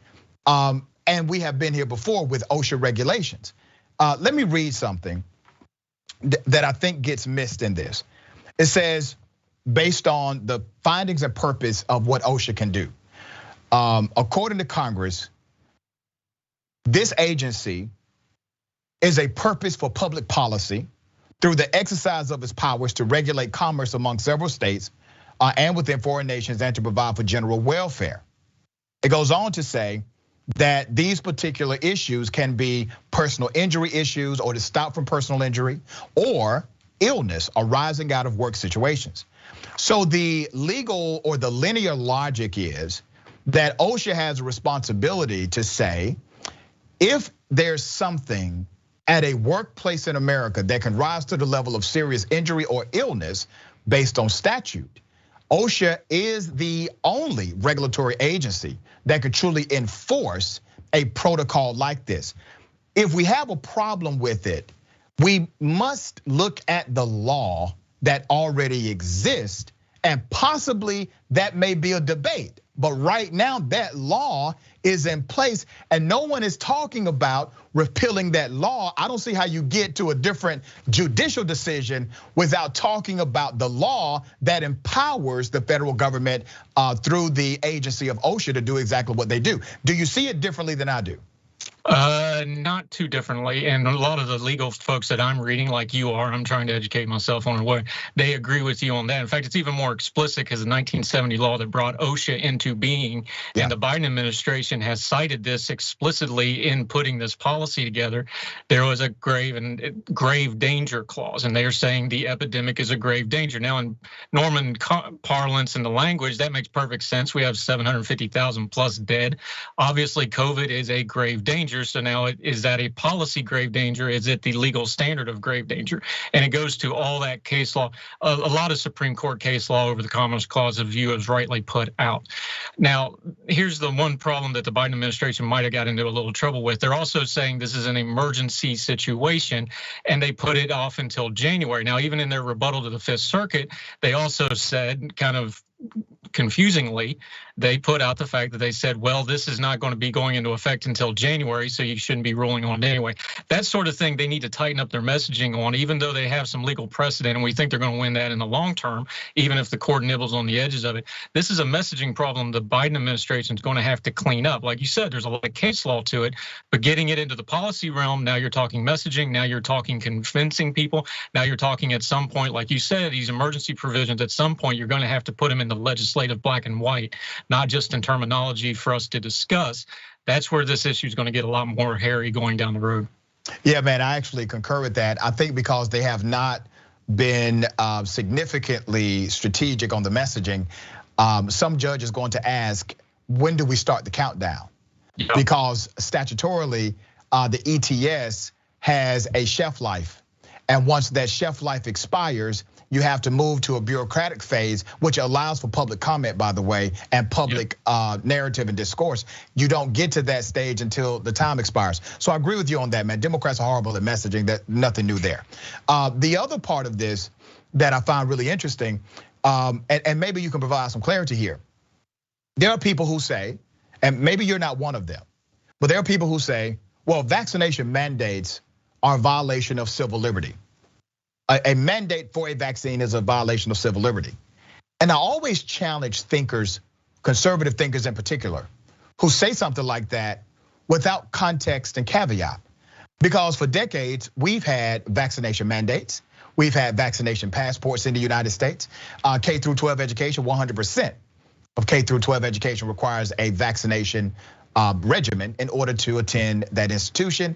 And we have been here before with OSHA regulations. Let me read something that I think gets missed in this. It says, based on the findings and purpose of what OSHA can do. According to Congress, this agency is a purpose for public policy through the exercise of its powers to regulate commerce among several states and within foreign nations and to provide for general welfare. It goes on to say that these particular issues can be personal injury issues or to stop from personal injury or illness arising out of work situations. So the legal or the linear logic is that OSHA has a responsibility to say, if there's something at a workplace in America that can rise to the level of serious injury or illness based on statute, OSHA is the only regulatory agency that could truly enforce a protocol like this. If we have a problem with it, we must look at the law that already exists, and possibly that may be a debate. But right now, that law is in place, and no one is talking about repealing that law. I don't see how you get to a different judicial decision without talking about the law that empowers the federal government through the agency of OSHA to do exactly what they do. Do you see it differently than I do? Not too differently, and a lot of the legal folks that I'm reading, like you are, I'm trying to educate myself on it, they agree with you on that. In fact, it's even more explicit because the 1970 law that brought OSHA into being, and the Biden administration has cited this explicitly in putting this policy together. There was a grave danger clause, and they are saying the epidemic is a grave danger. Now, in Norman parlance and the language, that makes perfect sense. We have 750,000 plus dead. Obviously, COVID is a grave danger. So now, is that a policy grave danger? Is it the legal standard of grave danger? And it goes to all that case law, a lot of Supreme Court case law over the Commerce Clause of you as rightly put out. Now, here's the one problem that the Biden administration might have got into a little trouble with. They're also saying this is an emergency situation, and they put it off until January. Now, even in their rebuttal to the Fifth Circuit, they also said, kind of confusingly, they put out the fact that they said, well, this is not going to be going into effect until January, so you shouldn't be ruling on it anyway. That sort of thing they need to tighten up their messaging on, even though they have some legal precedent, and we think they're going to win that in the long term, even if the court nibbles on the edges of it. This is a messaging problem the Biden administration is going to have to clean up. Like you said, there's a lot of case law to it, but getting it into the policy realm, now you're talking messaging, now you're talking convincing people, now you're talking at some point, like you said, these emergency provisions, at some point you're going to have to put them in the legislative black and white, not just in terminology for us to discuss. That's where this issue is going to get a lot more hairy going down the road. Yeah, man, I actually concur with that. I think because they have not been significantly strategic on the messaging, some judge is going to ask, when do we start the countdown? Yep. Because statutorily, the ETS has a shelf life. And once that shelf life expires, you have to move to a bureaucratic phase, which allows for public comment, by the way, and public narrative and discourse. You don't get to that stage until the time expires. So I agree with you on that, man. Democrats are horrible at messaging. That nothing new there. The other part of this that I find really interesting, and maybe you can provide some clarity here. There are people who say, and maybe you're not one of them, but there are people who say, well, vaccination mandates are a violation of civil liberty. A mandate for a vaccine is a violation of civil liberty. And I always challenge thinkers, conservative thinkers in particular, who say something like that without context and caveat. Because for decades, we've had vaccination mandates. We've had vaccination passports in the United States. K through 12 education, 100% of K through 12 education requires a vaccination regimen in order to attend that institution.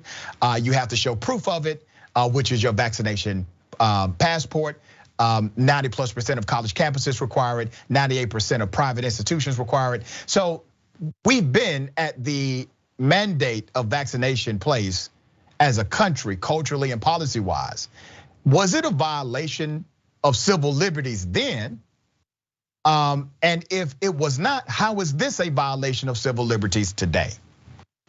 You have to show proof of it, which is your vaccination passport. 90+% of college campuses require it. 98% of private institutions require it. So we've been at the mandate of vaccination place as a country, culturally and policy-wise. Was it a violation of civil liberties then? And if it was not, how is this a violation of civil liberties today?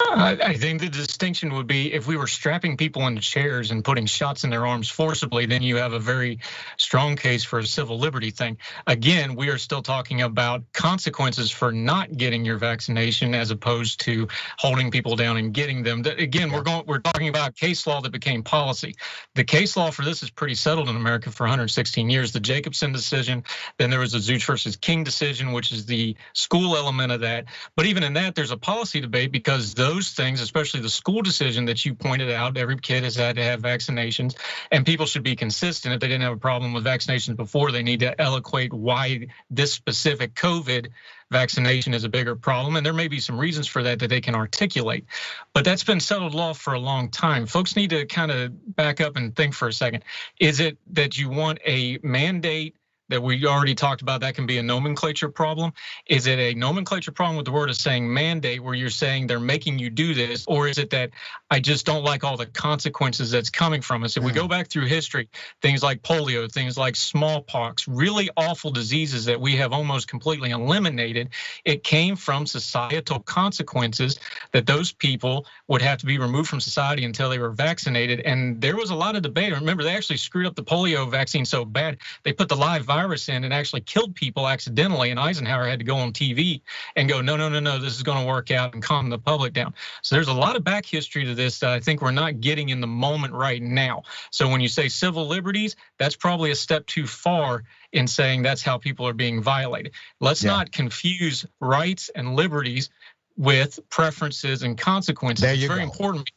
I think the distinction would be if we were strapping people into chairs and putting shots in their arms forcibly, then you have a very strong case for a civil liberty thing. Again, we are still talking about consequences for not getting your vaccination as opposed to holding people down and getting them. Again, we're talking about case law that became policy. The case law for this is pretty settled in America for 116 years. The Jacobson decision, then there was the Zooch versus King decision, which is the school element of that. But even in that, there's a policy debate because those things, especially the school decision that you pointed out, every kid has had to have vaccinations, and people should be consistent. If they didn't have a problem with vaccinations before, they need to eloquate why this specific COVID vaccination is a bigger problem, and there may be some reasons for that they can articulate. But that's been settled law for a long time. Folks need to kind of back up and think for a second. Is it that you want a mandate that we already talked about, that can be a nomenclature problem? Is it a nomenclature problem with the word of saying mandate, where you're saying they're making you do this? Or is it that I just don't like all the consequences that's coming from us? If we go back through history, things like polio, things like smallpox, really awful diseases that we have almost completely eliminated, it came from societal consequences that those people would have to be removed from society until they were vaccinated. And there was a lot of debate. Remember, they actually screwed up the polio vaccine so bad, they put the live virus virus in and actually killed people accidentally, and Eisenhower had to go on TV and go, no, this is going to work out, and calm the public down. So there's a lot of back history to this that I think we're not getting in the moment right now. So when you say civil liberties, that's probably a step too far in saying that's how people are being violated. Let's not confuse rights and liberties with preferences and consequences. It's very important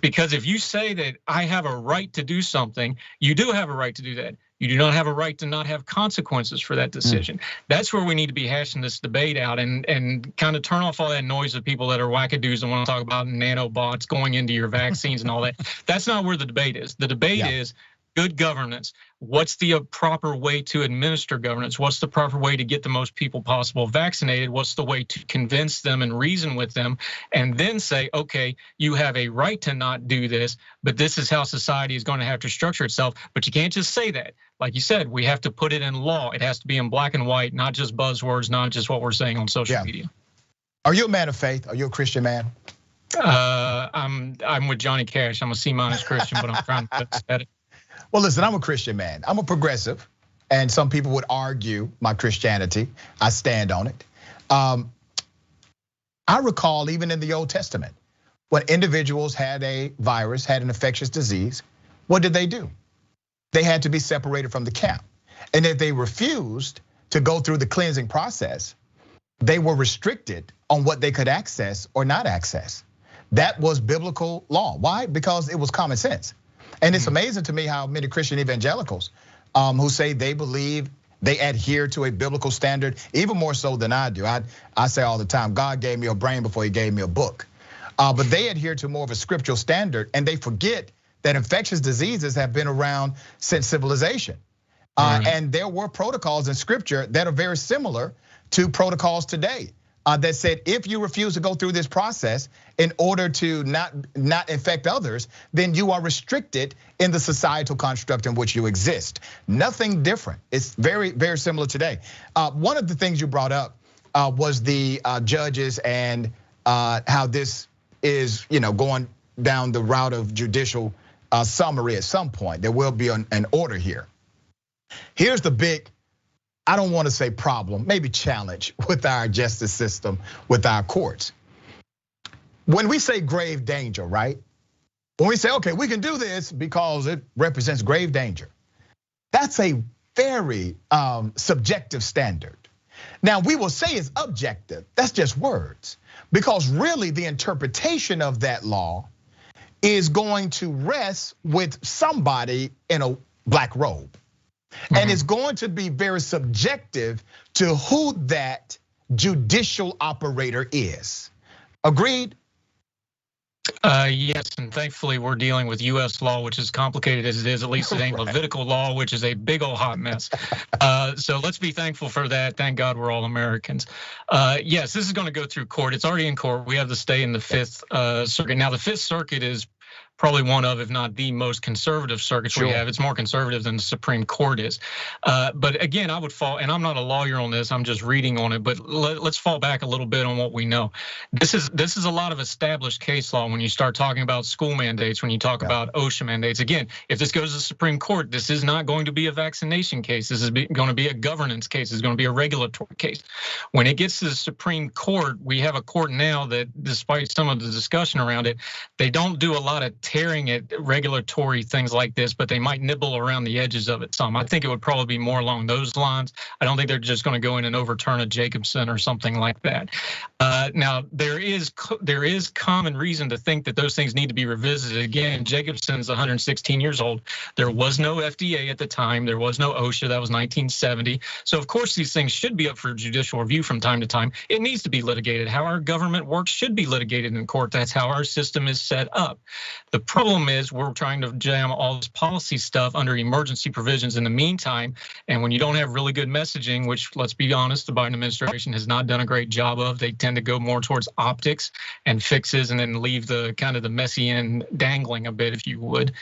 because if you say that I have a right to do something, you do have a right to do that. You do not have a right to not have consequences for that decision. That's where we need to be hashing this debate out and kind of turn off all that noise of people that are wackadoos and want to talk about nanobots going into your vaccines and all that. That's not where the debate is. The debate is good governance. What's the proper way to administer governance? What's the proper way to get the most people possible vaccinated? What's the way to convince them and reason with them? And then say, okay, you have a right to not do this, but this is how society is going to have to structure itself. But you can't just say that. Like you said, we have to put it in law. It has to be in black and white, not just buzzwords, not just what we're saying on social media. Are you a man of faith? Are you a Christian man? I'm with Johnny Cash. I'm a C- Christian, but I'm trying to set it. Well, listen, I'm a Christian man. I'm a progressive, and some people would argue my Christianity. I stand on it. I recall even in the Old Testament, when individuals had a virus, had an infectious disease, what did they do? They had to be separated from the camp. And if they refused to go through the cleansing process, they were restricted on what they could access or not access. That was biblical law. Why? Because it was common sense. And it's amazing to me how many Christian evangelicals who say they believe they adhere to a biblical standard, even more so than I do. I say all the time, God gave me a brain before he gave me a book. But they adhere to more of a scriptural standard, and they forget that infectious diseases have been around since civilization. And there were protocols in scripture that are very similar to protocols today. That said, if you refuse to go through this process in order to not infect others, then you are restricted in the societal construct in which you exist. Nothing different. It's very, very similar today. One of the things you brought up was the judges and how this is, going down the route of judicial summary at some point. There will be an order here. Here's the big, I don't want to say problem, maybe challenge with our justice system, with our courts. When we say grave danger, right? When we say, okay, we can do this because it represents grave danger. That's a very subjective standard. Now we will say it's objective, that's just words. Because really the interpretation of that law is going to rest with somebody in a black robe. And it's going to be very subjective to who that judicial operator is. Agreed? Yes, and thankfully we're dealing with US law, which is complicated as it is. At least it ain't Levitical law, which is a big old hot mess. So let's be thankful for that. Thank God we're all Americans. Yes, this is gonna go through court. It's already in court. We have the stay in the Fifth Circuit. Now the Fifth Circuit is probably one of, if not the most conservative circuits we have. It's more conservative than the Supreme Court is. But again, I would fall, and I'm not a lawyer on this, I'm just reading on it, but let's fall back a little bit on what we know. This is a lot of established case law when you start talking about school mandates, when you talk about OSHA mandates. Again, if this goes to the Supreme Court, this is not going to be a vaccination case. This is going to be a governance case. It's going to be a regulatory case. When it gets to the Supreme Court, we have a court now that, despite some of the discussion around it, they don't do a lot of tearing at regulatory things like this, but they might nibble around the edges of it some. I think it would probably be more along those lines. I don't think they're just going to go in and overturn a Jacobson or something like that. Now, there is common reason to think that those things need to be revisited. Again, Jacobson's 116 years old. There was no FDA at the time. There was no OSHA. That was 1970. So of course these things should be up for judicial review from time to time. It needs to be litigated. How our government works should be litigated in court. That's how our system is set up. The problem is we're trying to jam all this policy stuff under emergency provisions in the meantime. And when you don't have really good messaging, which, let's be honest, the Biden administration has not done a great job of, they tend to go more towards optics and fixes and then leave the kind of the messy end dangling a bit, if you would.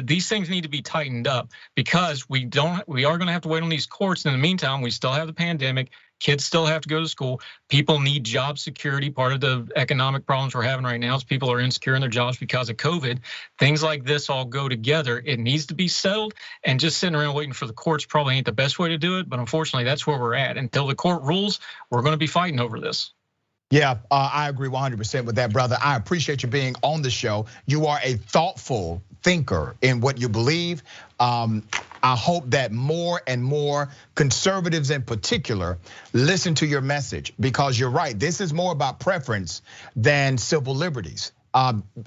These things need to be tightened up because we are going to have to wait on these courts. In the meantime, we still have the pandemic. Kids still have to go to school. People need job security. Part of the economic problems we're having right now is people are insecure in their jobs because of COVID. Things like this all go together. It needs to be settled, and just sitting around waiting for the courts probably ain't the best way to do it. But unfortunately, that's where we're at. Until the court rules, we're going to be fighting over this. Yeah, I agree 100% with that, brother. I appreciate you being on the show. You are a thoughtful thinker in what you believe. I hope that more and more conservatives in particular listen to your message, because you're right. This is more about preference than civil liberties.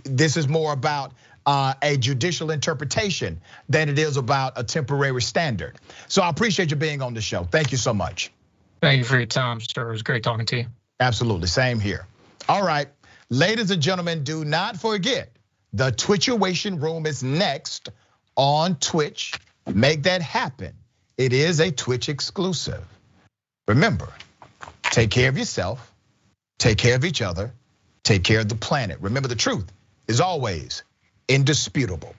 This is more about a judicial interpretation than it is about a temporary standard. So I appreciate you being on the show. Thank you so much. Thank you for your time, sir. It was great talking to you. Absolutely, same here. All right, ladies and gentlemen, do not forget the Twitchuation Room is next on Twitch. Make that happen. It is a Twitch exclusive. Remember, take care of yourself, take care of each other, take care of the planet. Remember, the truth is always indisputable.